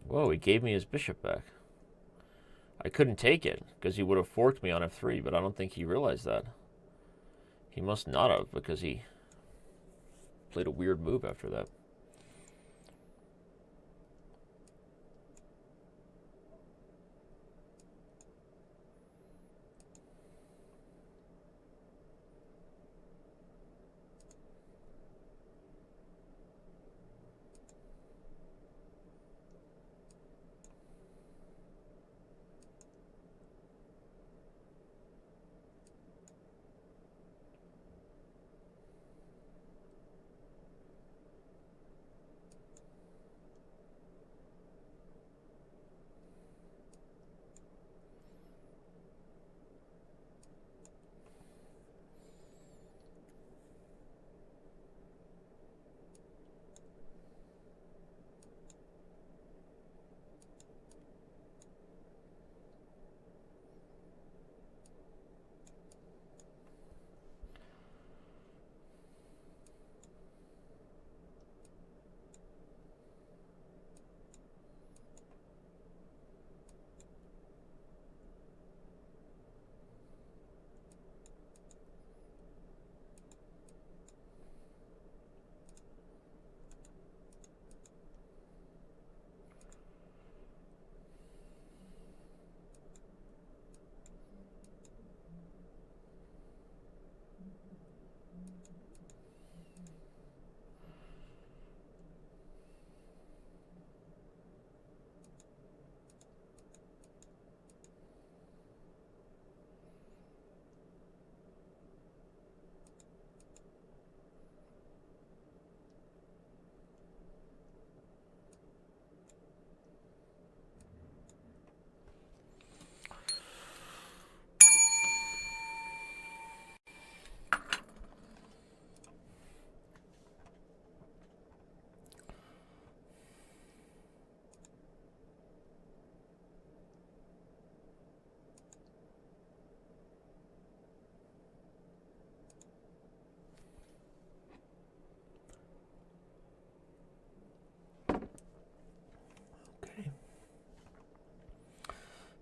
Whoa, he gave me his bishop back. I couldn't take it because he would have forked me on f3, but I don't think he realized that. He must not have, because he played a weird move after that.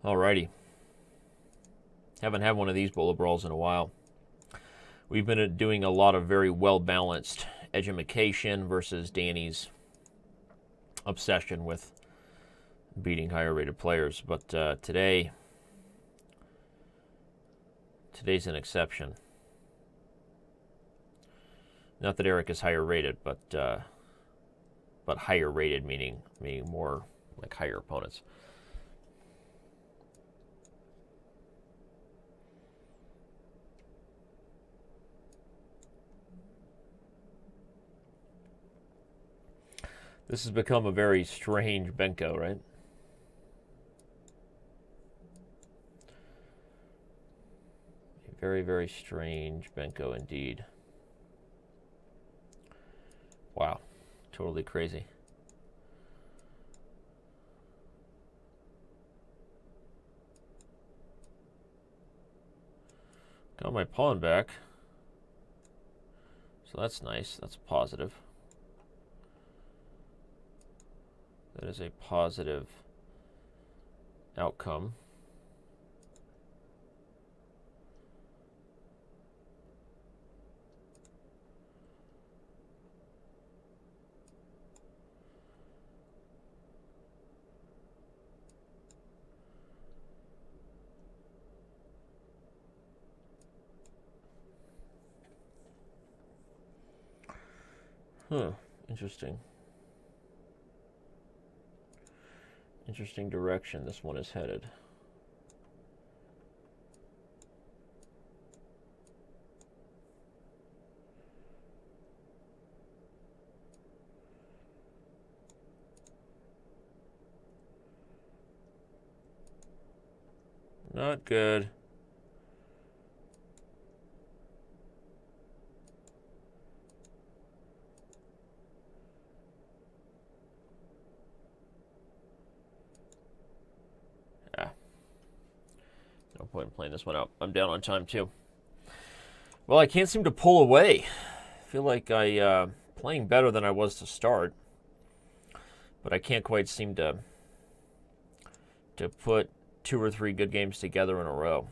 Alrighty. Haven't had one of these Bullet Brawls in a while. We've been doing a lot of very well-balanced edumacation versus Danny's obsession with beating higher-rated players. But today's an exception. Not that Eric is higher rated, but higher rated meaning more like higher opponents. This has become a very strange Benko, right? A very, very strange Benko indeed. Wow, totally crazy. Got my pawn back. So that's nice. That's positive. That is a positive outcome. Huh, interesting. Interesting direction this one is headed. Not good. No point in playing this one out. I'm down on time too. Well, I can't seem to pull away. I feel like playing better than I was to start, but I can't quite seem to put 2 or 3 good games together in a row.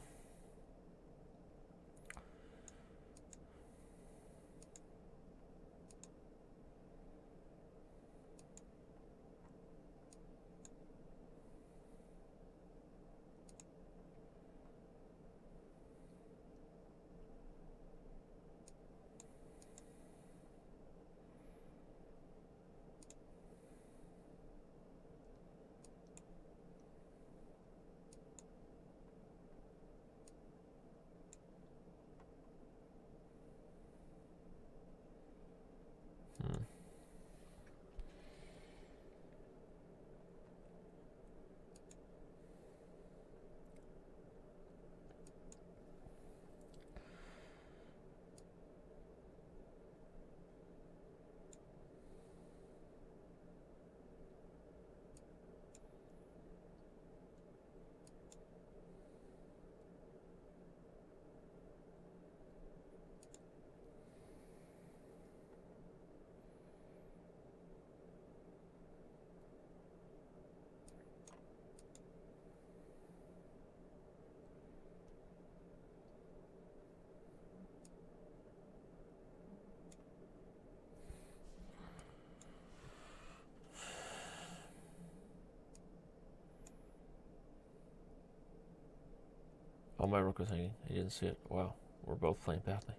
Oh, my rook was hanging. He didn't see it. Wow, we're both playing badly.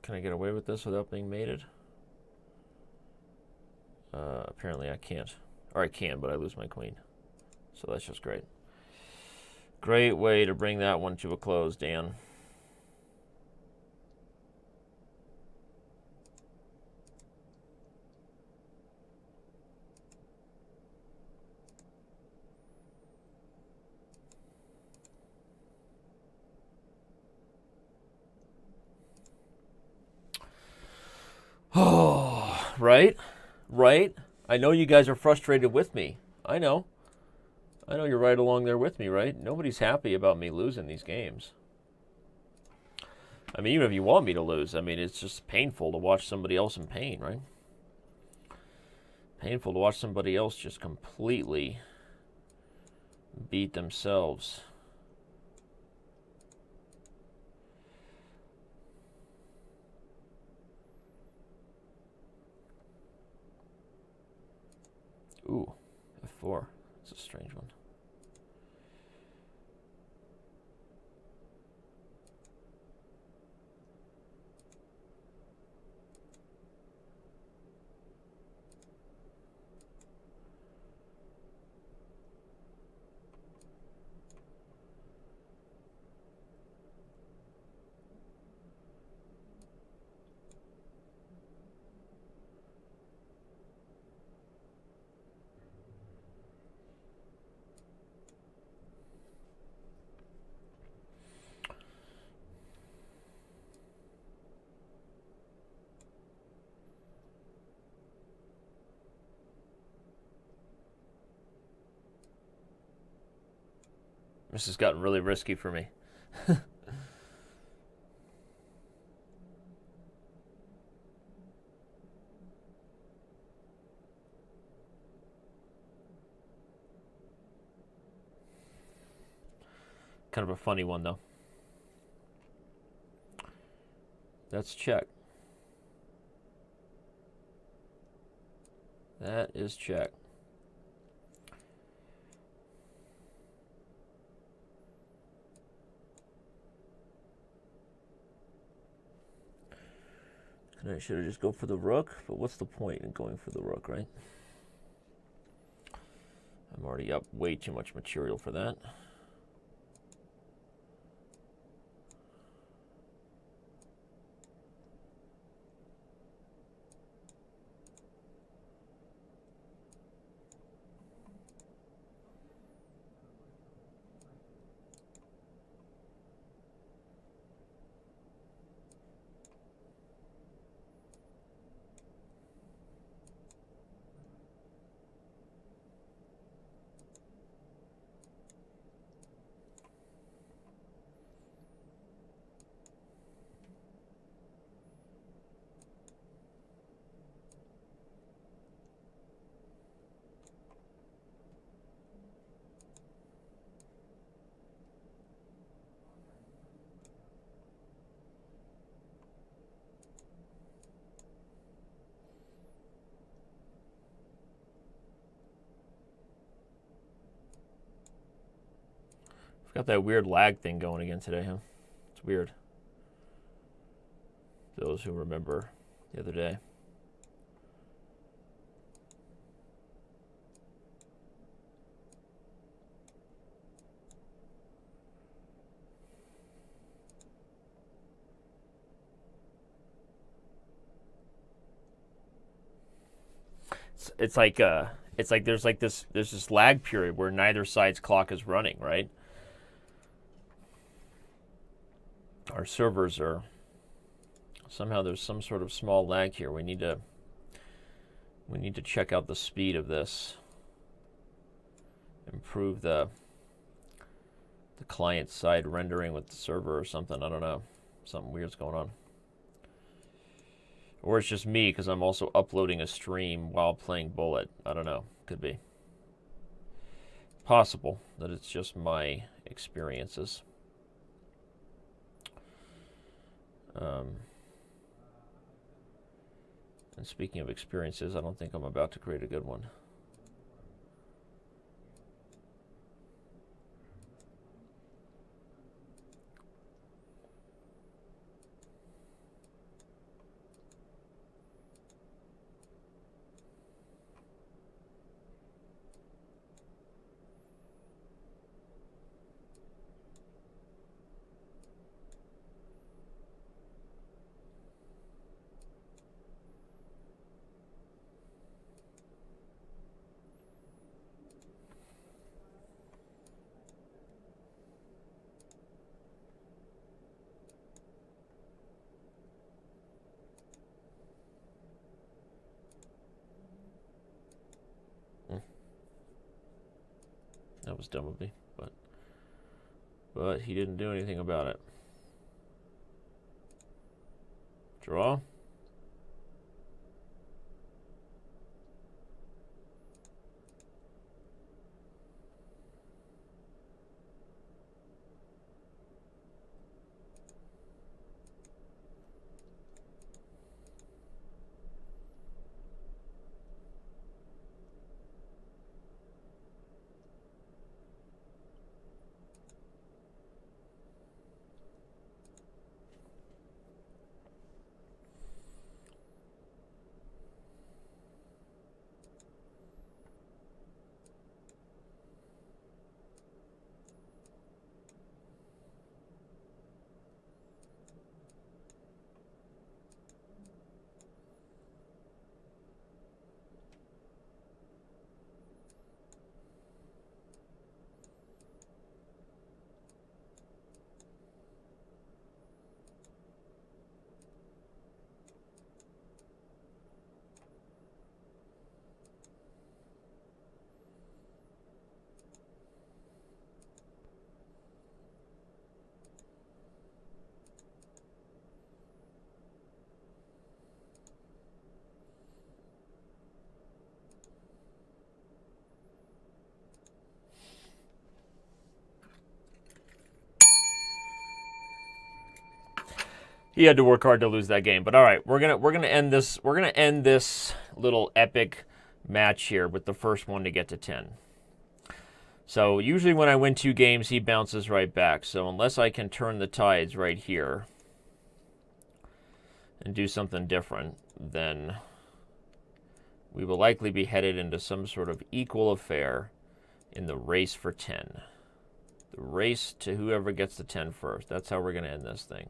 Can I get away with this without being mated? Apparently I can't. Or I can, but I lose my queen. So that's just great. Great way to bring that one to a close, Dan. Oh, right? Right? I know you guys are frustrated with me. I know you're right along there with me, right? Nobody's happy about me losing these games. I mean, even if you want me to lose, I mean, it's just painful to watch somebody else in pain, right? Painful to watch somebody else just completely beat themselves. Ooh, F4. That's a strange one. This has gotten really risky for me. Kind of a funny one, though. That's check. That is check. And I should have just go for the rook, but what's the point in going for the rook, right? I'm already up way too much material for that. Got that weird lag thing going again today, huh? It's weird. Those who remember the other day. It's like there's this lag period where neither side's clock is running, right? Our servers are somehow there's some sort of small lag here. We need to check out the speed of this. Improve the client side rendering with the server or something. I don't know. Something weird's going on. Or it's just me because I'm also uploading a stream while playing Bullet. I don't know. Could be. Possible that it's just my experiences. And speaking of experiences, I don't think I'm about to create a good one. That was dumb of me, but he didn't do anything about it. Draw. He had to work hard to lose that game. But all right, we're gonna end this little epic match here with the first one to get to 10. So usually when I win 2 games, he bounces right back. So unless I can turn the tides right here and do something different, then we will likely be headed into some sort of equal affair in the race for 10. The race to whoever gets to 10 first. That's how we're going to end this thing.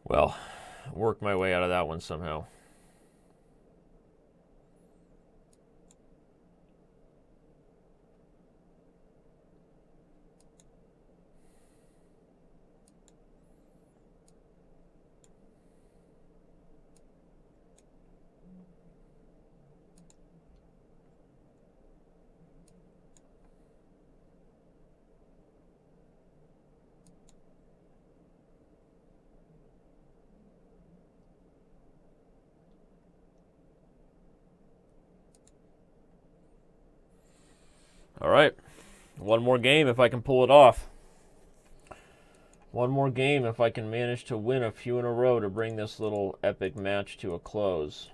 Well, work my way out of that one somehow. All right. One more game if I can pull it off. One more game if I can manage to win a few in a row to bring this little epic match to a close.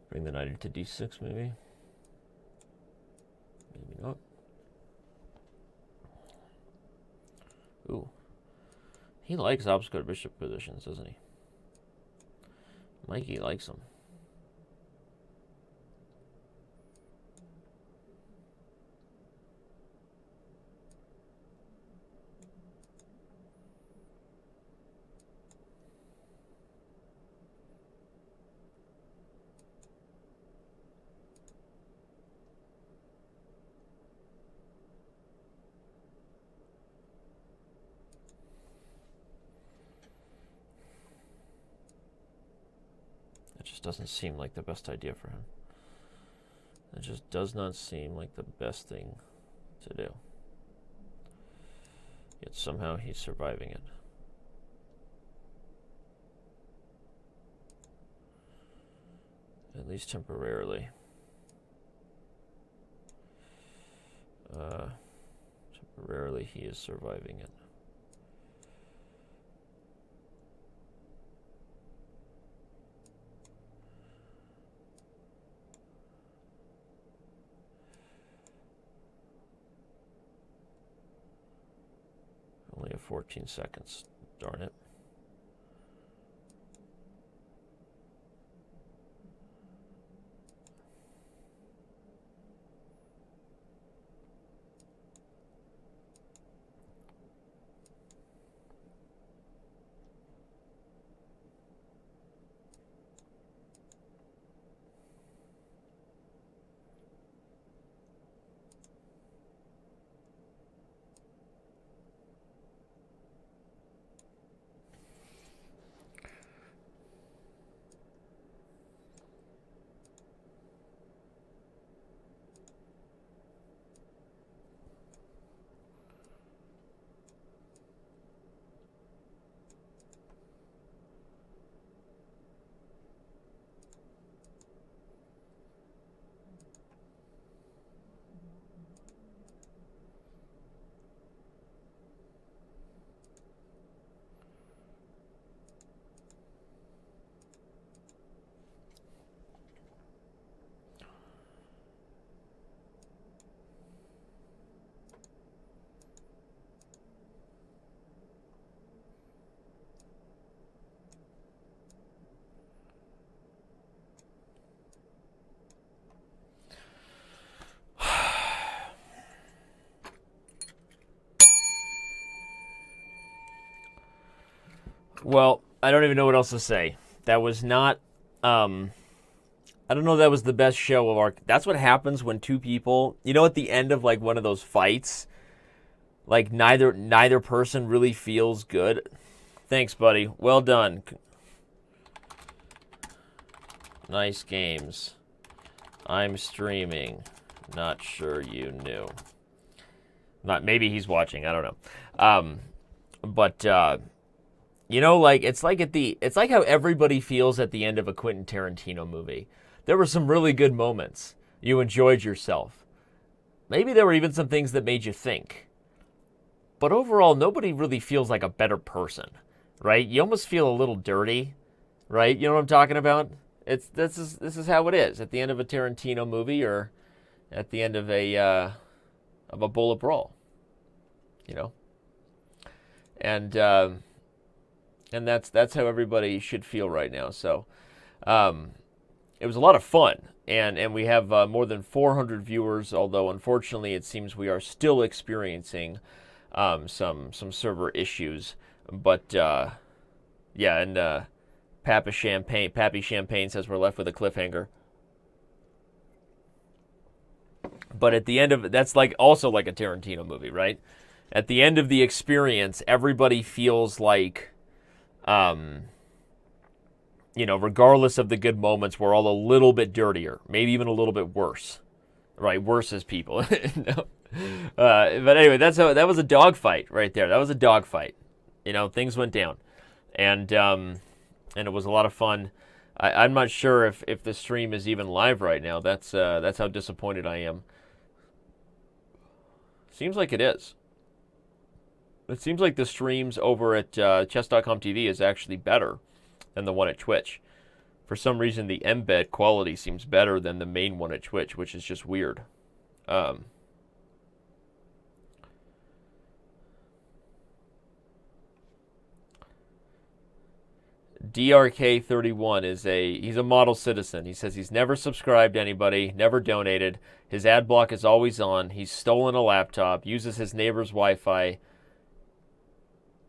Bring the knight into d6, maybe. Maybe not. Ooh. He likes obscure bishop positions, doesn't he? Mikey likes them. Just doesn't seem like the best idea for him. It just does not seem like the best thing to do. Yet somehow he's surviving it. At least temporarily. Temporarily he is surviving it. 14 seconds. Darn it. Well, I don't even know what else to say. That was not, I don't know if that was the best show of our, that's what happens when two people, at the end of like one of those fights, like neither person really feels good. Thanks, buddy. Well done. Nice games. I'm streaming. Not sure you knew. Maybe he's watching. I don't know. It's like how everybody feels at the end of a Quentin Tarantino movie. There were some really good moments. You enjoyed yourself. Maybe there were even some things that made you think. But overall, nobody really feels like a better person, right? You almost feel a little dirty, right? You know what I'm talking about? This is how it is at the end of a Tarantino movie or at the end of a Bullet Brawl, and that's how everybody should feel right now. So, it was a lot of fun, and we have more than 400 viewers. Although unfortunately, it seems we are still experiencing some server issues. But Pappy Champagne says we're left with a cliffhanger. But at the end of it, that's also like a Tarantino movie, right? At the end of the experience, everybody feels like, regardless of the good moments, we're all a little bit dirtier, maybe even a little bit worse, right? Worse as people. No. But anyway, that was a dogfight right there. That was a dogfight. Things went down, and it was a lot of fun. I'm not sure if the stream is even live right now. That's how disappointed I am. Seems like it is. It seems like the streams over at chess.com TV is actually better than the one at Twitch. For some reason, the embed quality seems better than the main one at Twitch, which is just weird. DRK31 he's a model citizen. He says he's never subscribed to anybody, never donated. His ad block is always on. He's stolen a laptop, uses his neighbor's Wi-Fi,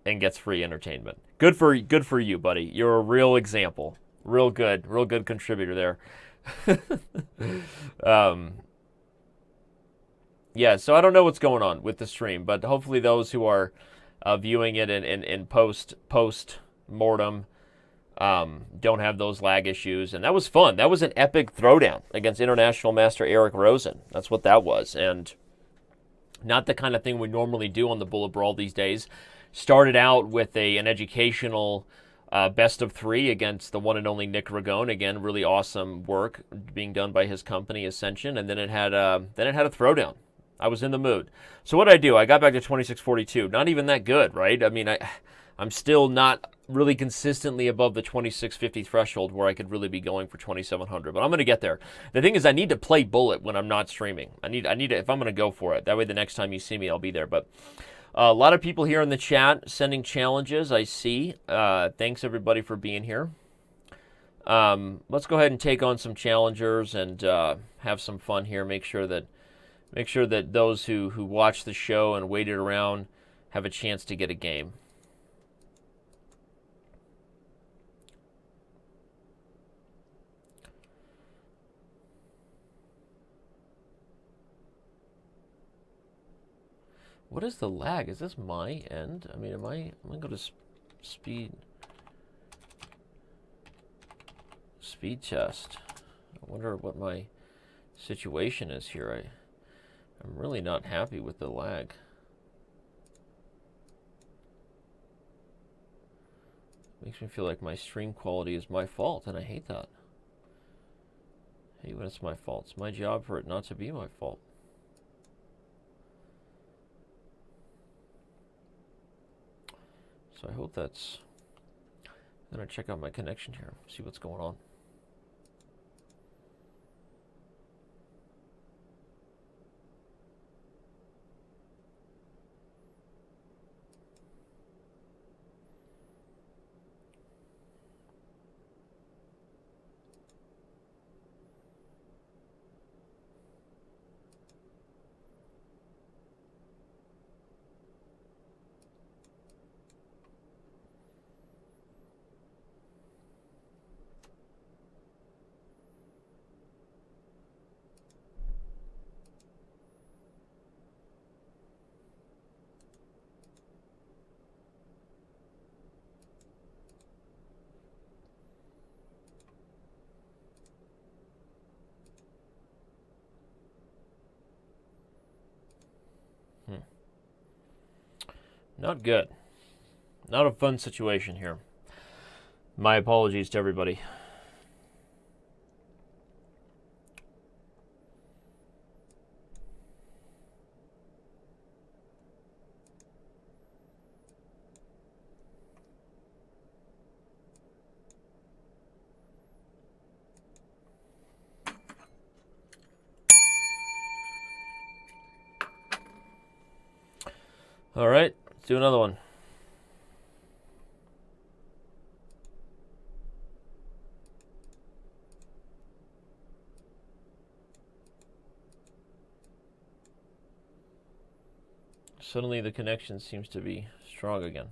and gets free entertainment. Good for you, buddy. You're a real example. Real good contributor there. So I don't know what's going on with the stream, but hopefully those who are viewing it in post-mortem don't have those lag issues. And that was fun. That was an epic throwdown against International Master Eric Rosen. That's what that was. And not the kind of thing we normally do on the Bullet Brawl these days. Started out with an educational best of 3 against the one and only Nick Ragone. Again, really awesome work being done by his company, Ascension. And then it had a throwdown. I was in the mood. So what did I do? I got back to 2642. Not even that good, right? I mean, I'm still not really consistently above the 2650 threshold where I could really be going for 2700, but I'm going to get there. The thing is, I need to play Bullet when I'm not streaming. I need to, if I'm going to go for it. That way the next time you see me, I'll be there. But A lot of people here in the chat sending challenges, I see. Thanks, everybody, for being here. Let's go ahead and take on some challengers and have some fun here. Make sure that those who watch the show and waited around have a chance to get a game. What is the lag? Is this my end? I mean, am I going to go to speed test? I wonder what my situation is here. I'm really not happy with the lag. Makes me feel like my stream quality is my fault, and I hate that. I hate when it's my fault. It's my job for it not to be my fault. So I hope that's... I'm going to check out my connection here, see what's going on. Not good. Not a fun situation here. My apologies to everybody. All right, let's do another one. Suddenly the connection seems to be strong again.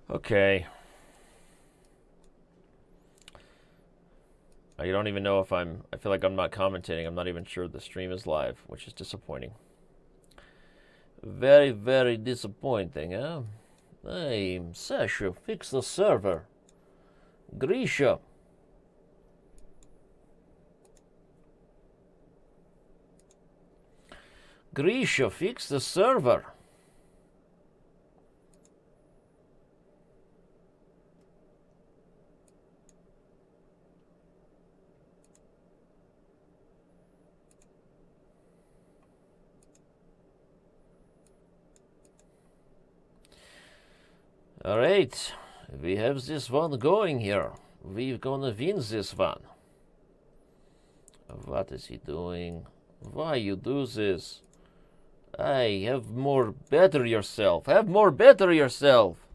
Okay. I don't even know if I feel like I'm not commentating. I'm not even sure the stream is live, which is disappointing. Very, very disappointing, huh? Hey, Sasha, fix the server. Grisha. Grisha, fix the server. All right, we have this one going here. We're gonna win this one. What is he doing? Why you do this? Hey, have more better yourself. Have more better yourself.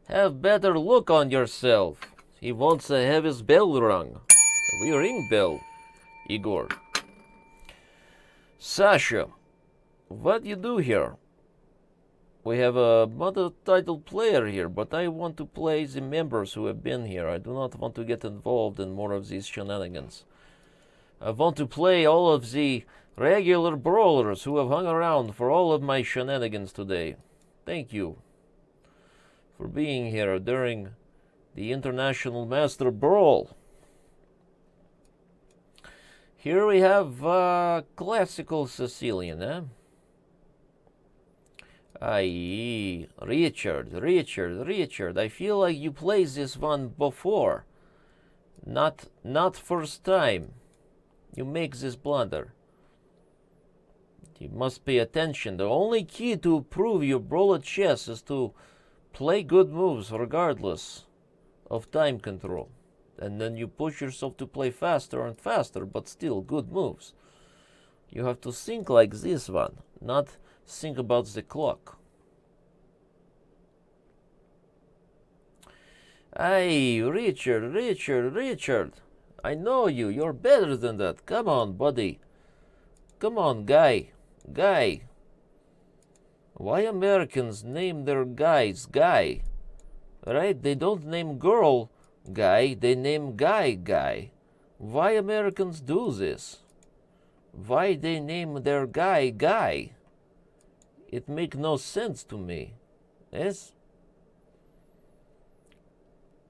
Have better look on yourself. He wants to have his bell rung. We ring bell, Igor. Sasha, what you do here? We have a mother title player here, but I want to play the members who have been here. I do not want to get involved in more of these shenanigans. I want to play all of the regular brawlers who have hung around for all of my shenanigans today. Thank you for being here during the International Master Brawl. Here we have classical Sicilian, eh? Aye, Richard. I feel like you played this one before. Not first time. You make this blunder. You must pay attention. The only key to improve your bullet chess is to play good moves regardless of time control. And then you push yourself to play faster and faster, but still good moves. You have to think like this one, not think about the clock. Hey, Richard. I know you. You're better than that. Come on, buddy. Come on, guy. Why Americans name their guys Guy? Right? They don't name girl Guy. They name guy. Why Americans do this? Why they name their guy? It make no sense to me. Yes?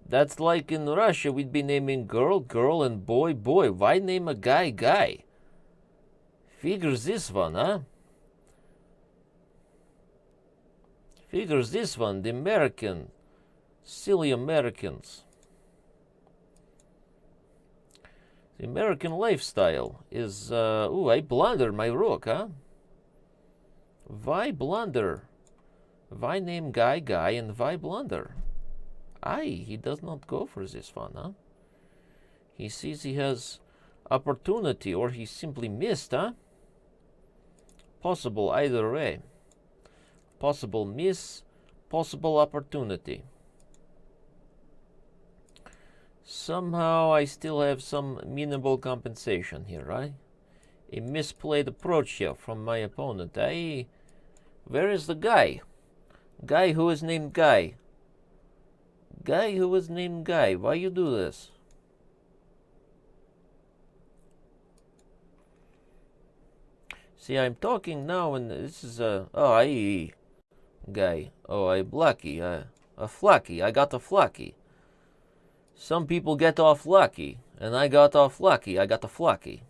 That's like in Russia, we'd be naming girl, and boy. Why name a guy? Figures this one, huh? Figures this one, the American. Silly Americans. The American lifestyle is, I blundered my rook, huh? Why blunder? Why name guy, and why blunder? He does not go for this one, huh? He sees he has opportunity, or he simply missed, huh? Possible either way. Possible miss, possible opportunity. Somehow I still have some minimal compensation here, right? A misplayed approach here from my opponent. Where is the guy? Guy who is named Guy. Guy who is named Guy. Why you do this? See, I'm talking now, and this is guy. Oh, I'm lucky. A flucky. I got a flucky. Some people get off lucky, and I got off lucky. I got a flucky.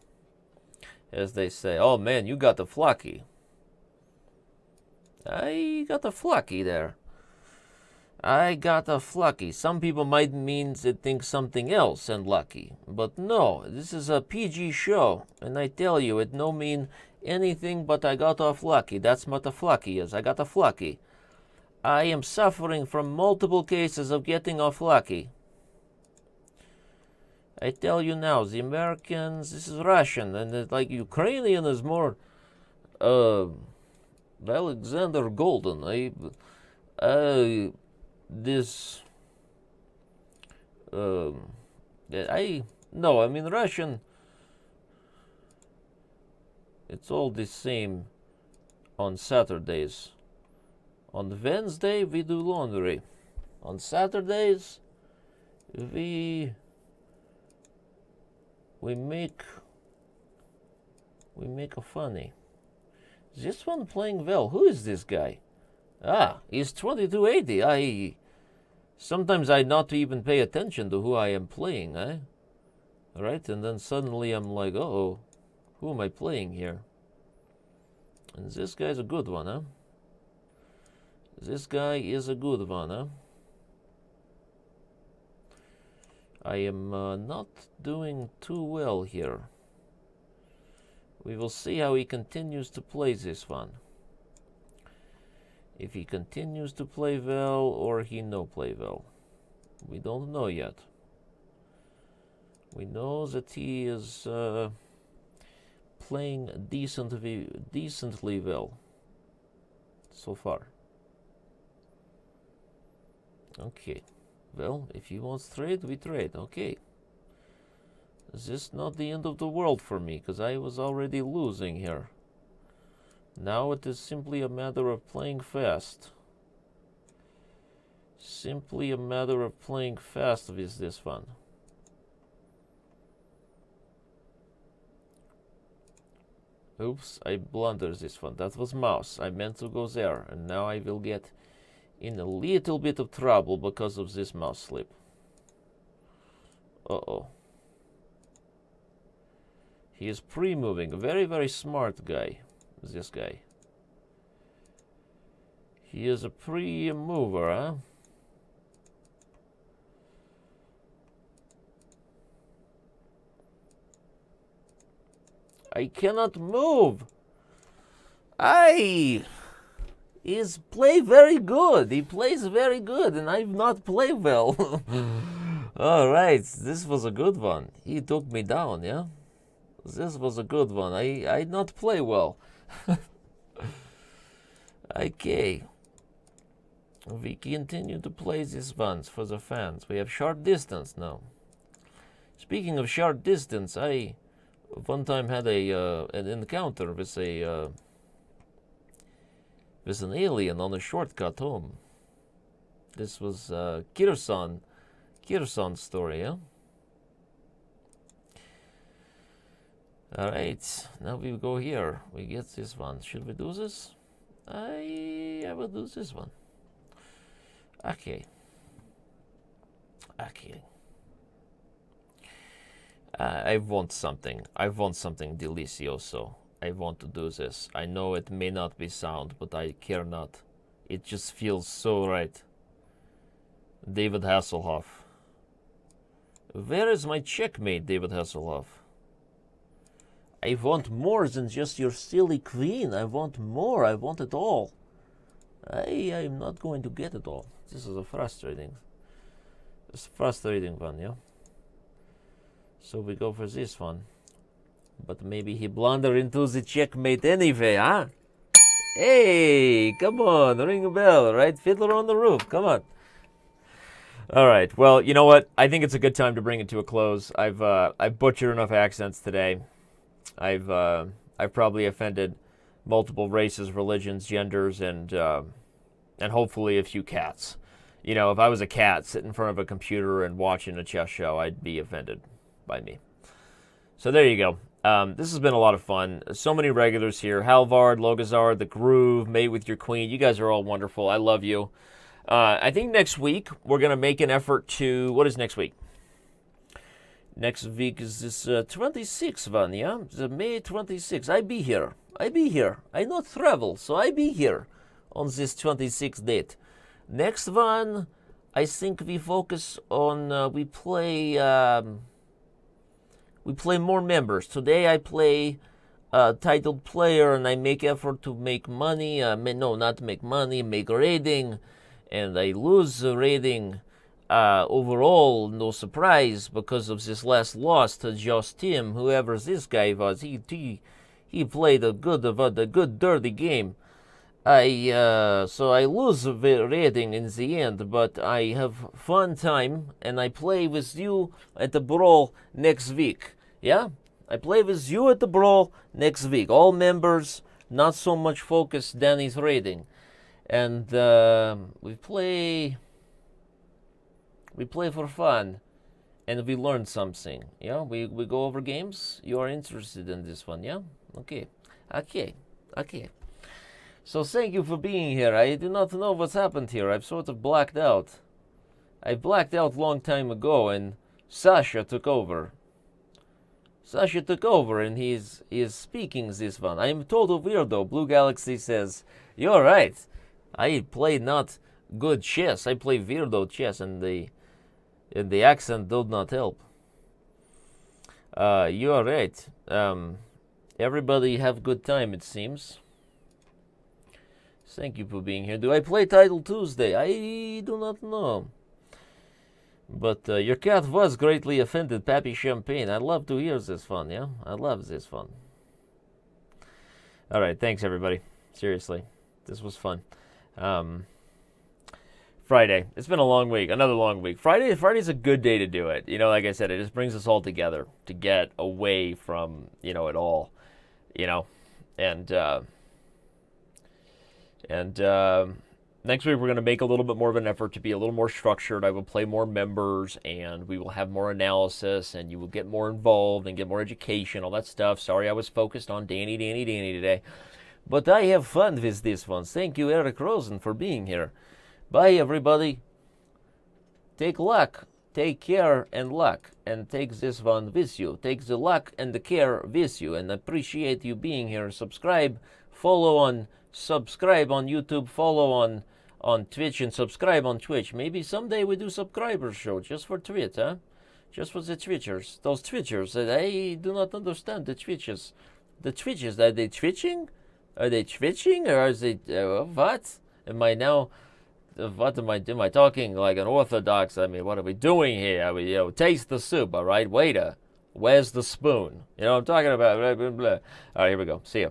As they say, oh man, you got a flucky. I got a flucky there. I got a flucky. Some people might mean they think something else and lucky. But no, this is a PG show, and I tell you, it no mean anything but I got off lucky. That's what a flucky is. I got a flucky. I am suffering from multiple cases of getting off lucky. I tell you now, the Americans, this is Russian, and like Ukrainian is more Alexander Golden. Russian, it's all the same on Saturdays. On Wednesday, we do laundry. On Saturdays, we make a funny. This one playing well. Who is this guy? He's 2280. Sometimes I not even pay attention to who I am playing, eh? Right? And then suddenly I'm like, oh, who am I playing here? And this guy's a good one, huh? This guy is a good one, huh? I am not doing too well here. We will see how he continues to play this one. If he continues to play well or he no play well. We don't know yet. We know that he is playing decently well so far. Okay. Well, if he wants trade, we trade. Okay. This is not the end of the world for me, because I was already losing here. Now it is simply a matter of playing fast. Simply a matter of playing fast with this one. Oops, I blundered this one. That was mouse. I meant to go there, and now I will get in a little bit of trouble because of this mouse slip. Uh-oh. He is pre-moving. A very, very smart guy, this guy. He is a pre-mover, huh? I cannot move. He's play very good. He plays very good, and I've not played well. All right, this was a good one. He took me down, yeah? This was a good one. I not play well. Okay. We continue to play these ones for the fans. We have short distance now. Speaking of short distance, I one time had an encounter with an alien on a shortcut home. This was Kirson's story, yeah? Alright, now we go here. We get this one. Should we do this? I will do this one. Okay. I want something. I want something delicioso. I want to do this. I know it may not be sound, but I care not. It just feels so right. David Hasselhoff. Where is my checkmate, David Hasselhoff? I want more than just your silly queen. I want more. I want it all. I'm not going to get it all. This is a frustrating. It's a frustrating one, yeah? So we go for this one. But maybe he blundered into the checkmate anyway, huh? Hey, come on, ring a bell, right? Fiddler on the Roof, come on. All right, well, you know what? I think it's a good time to bring it to a close. I've butchered enough accents today. I've probably offended multiple races, religions, genders, and hopefully a few cats. You know, if I was a cat sitting in front of a computer and watching a chess show, I'd be offended by me. So there you go. This has been a lot of fun. So many regulars here. Halvard, Logazard, The Groove, Mate with Your Queen. You guys are all wonderful. I love you. I think next week we're going to make an effort to... What is next week? Next week is this 26th one, yeah? The May 26th. I be here. I not travel, so I be here on this 26th date. Next one, I think we focus on... we play more members. Today I play titled player, and I make effort to make money. Not make money, make rating. And I lose the rating overall, no surprise, because of this last loss to Just Tim, whoever this guy was. He played a good dirty game. So I lose the rating in the end, but I have fun time, and I play with you at the Brawl next week. Yeah? I play with you at the Brawl next week. All members, not so much focus Danny's rating. And we play for fun, and we learn something. Yeah? We go over games. You are interested in this one, yeah? Okay. So thank you for being here. I do not know what's happened here. I've sort of blacked out. I blacked out long time ago, and Sasha took over. And he's speaking this one. I am total weirdo. Blue Galaxy says, "You're right. I play not good chess. I play weirdo chess, and the accent did not help." You are right. Everybody have good time, it seems. Thank you for being here. Do I play Title Tuesday? I do not know. But your cat was greatly offended, Pappy Champagne. I'd love to hear this fun, yeah? I love this fun. All right, thanks, everybody. Seriously, this was fun. Friday. It's been a long week, another long week. Friday's a good day to do it. You know, like I said, it just brings us all together to get away from, it all, And next week we're going to make a little bit more of an effort to be a little more structured. I will play more members, and we will have more analysis, and you will get more involved and get more education, all that stuff. Sorry I was focused on Danny today. But I have fun with this one. Thank you, Eric Rosen, for being here. Bye, everybody. Take luck, take care, and luck, and take this one with you. Take the luck and the care with you, and appreciate you being here. Subscribe, follow on subscribe on YouTube, follow on Twitch, and subscribe on Twitch. Maybe someday we do subscriber show just for Twitch, huh? Just for the Twitchers. Those Twitchers, I do not understand the Twitches. The Twitches, are they twitching? Are they twitching, or is it what? Am I now? What am I talking like an Orthodox? I mean, what are we doing here? Are we, taste the soup, all right? Waiter, where's the spoon? You know what I'm talking about? Blah, blah, blah. All right, here we go. See ya.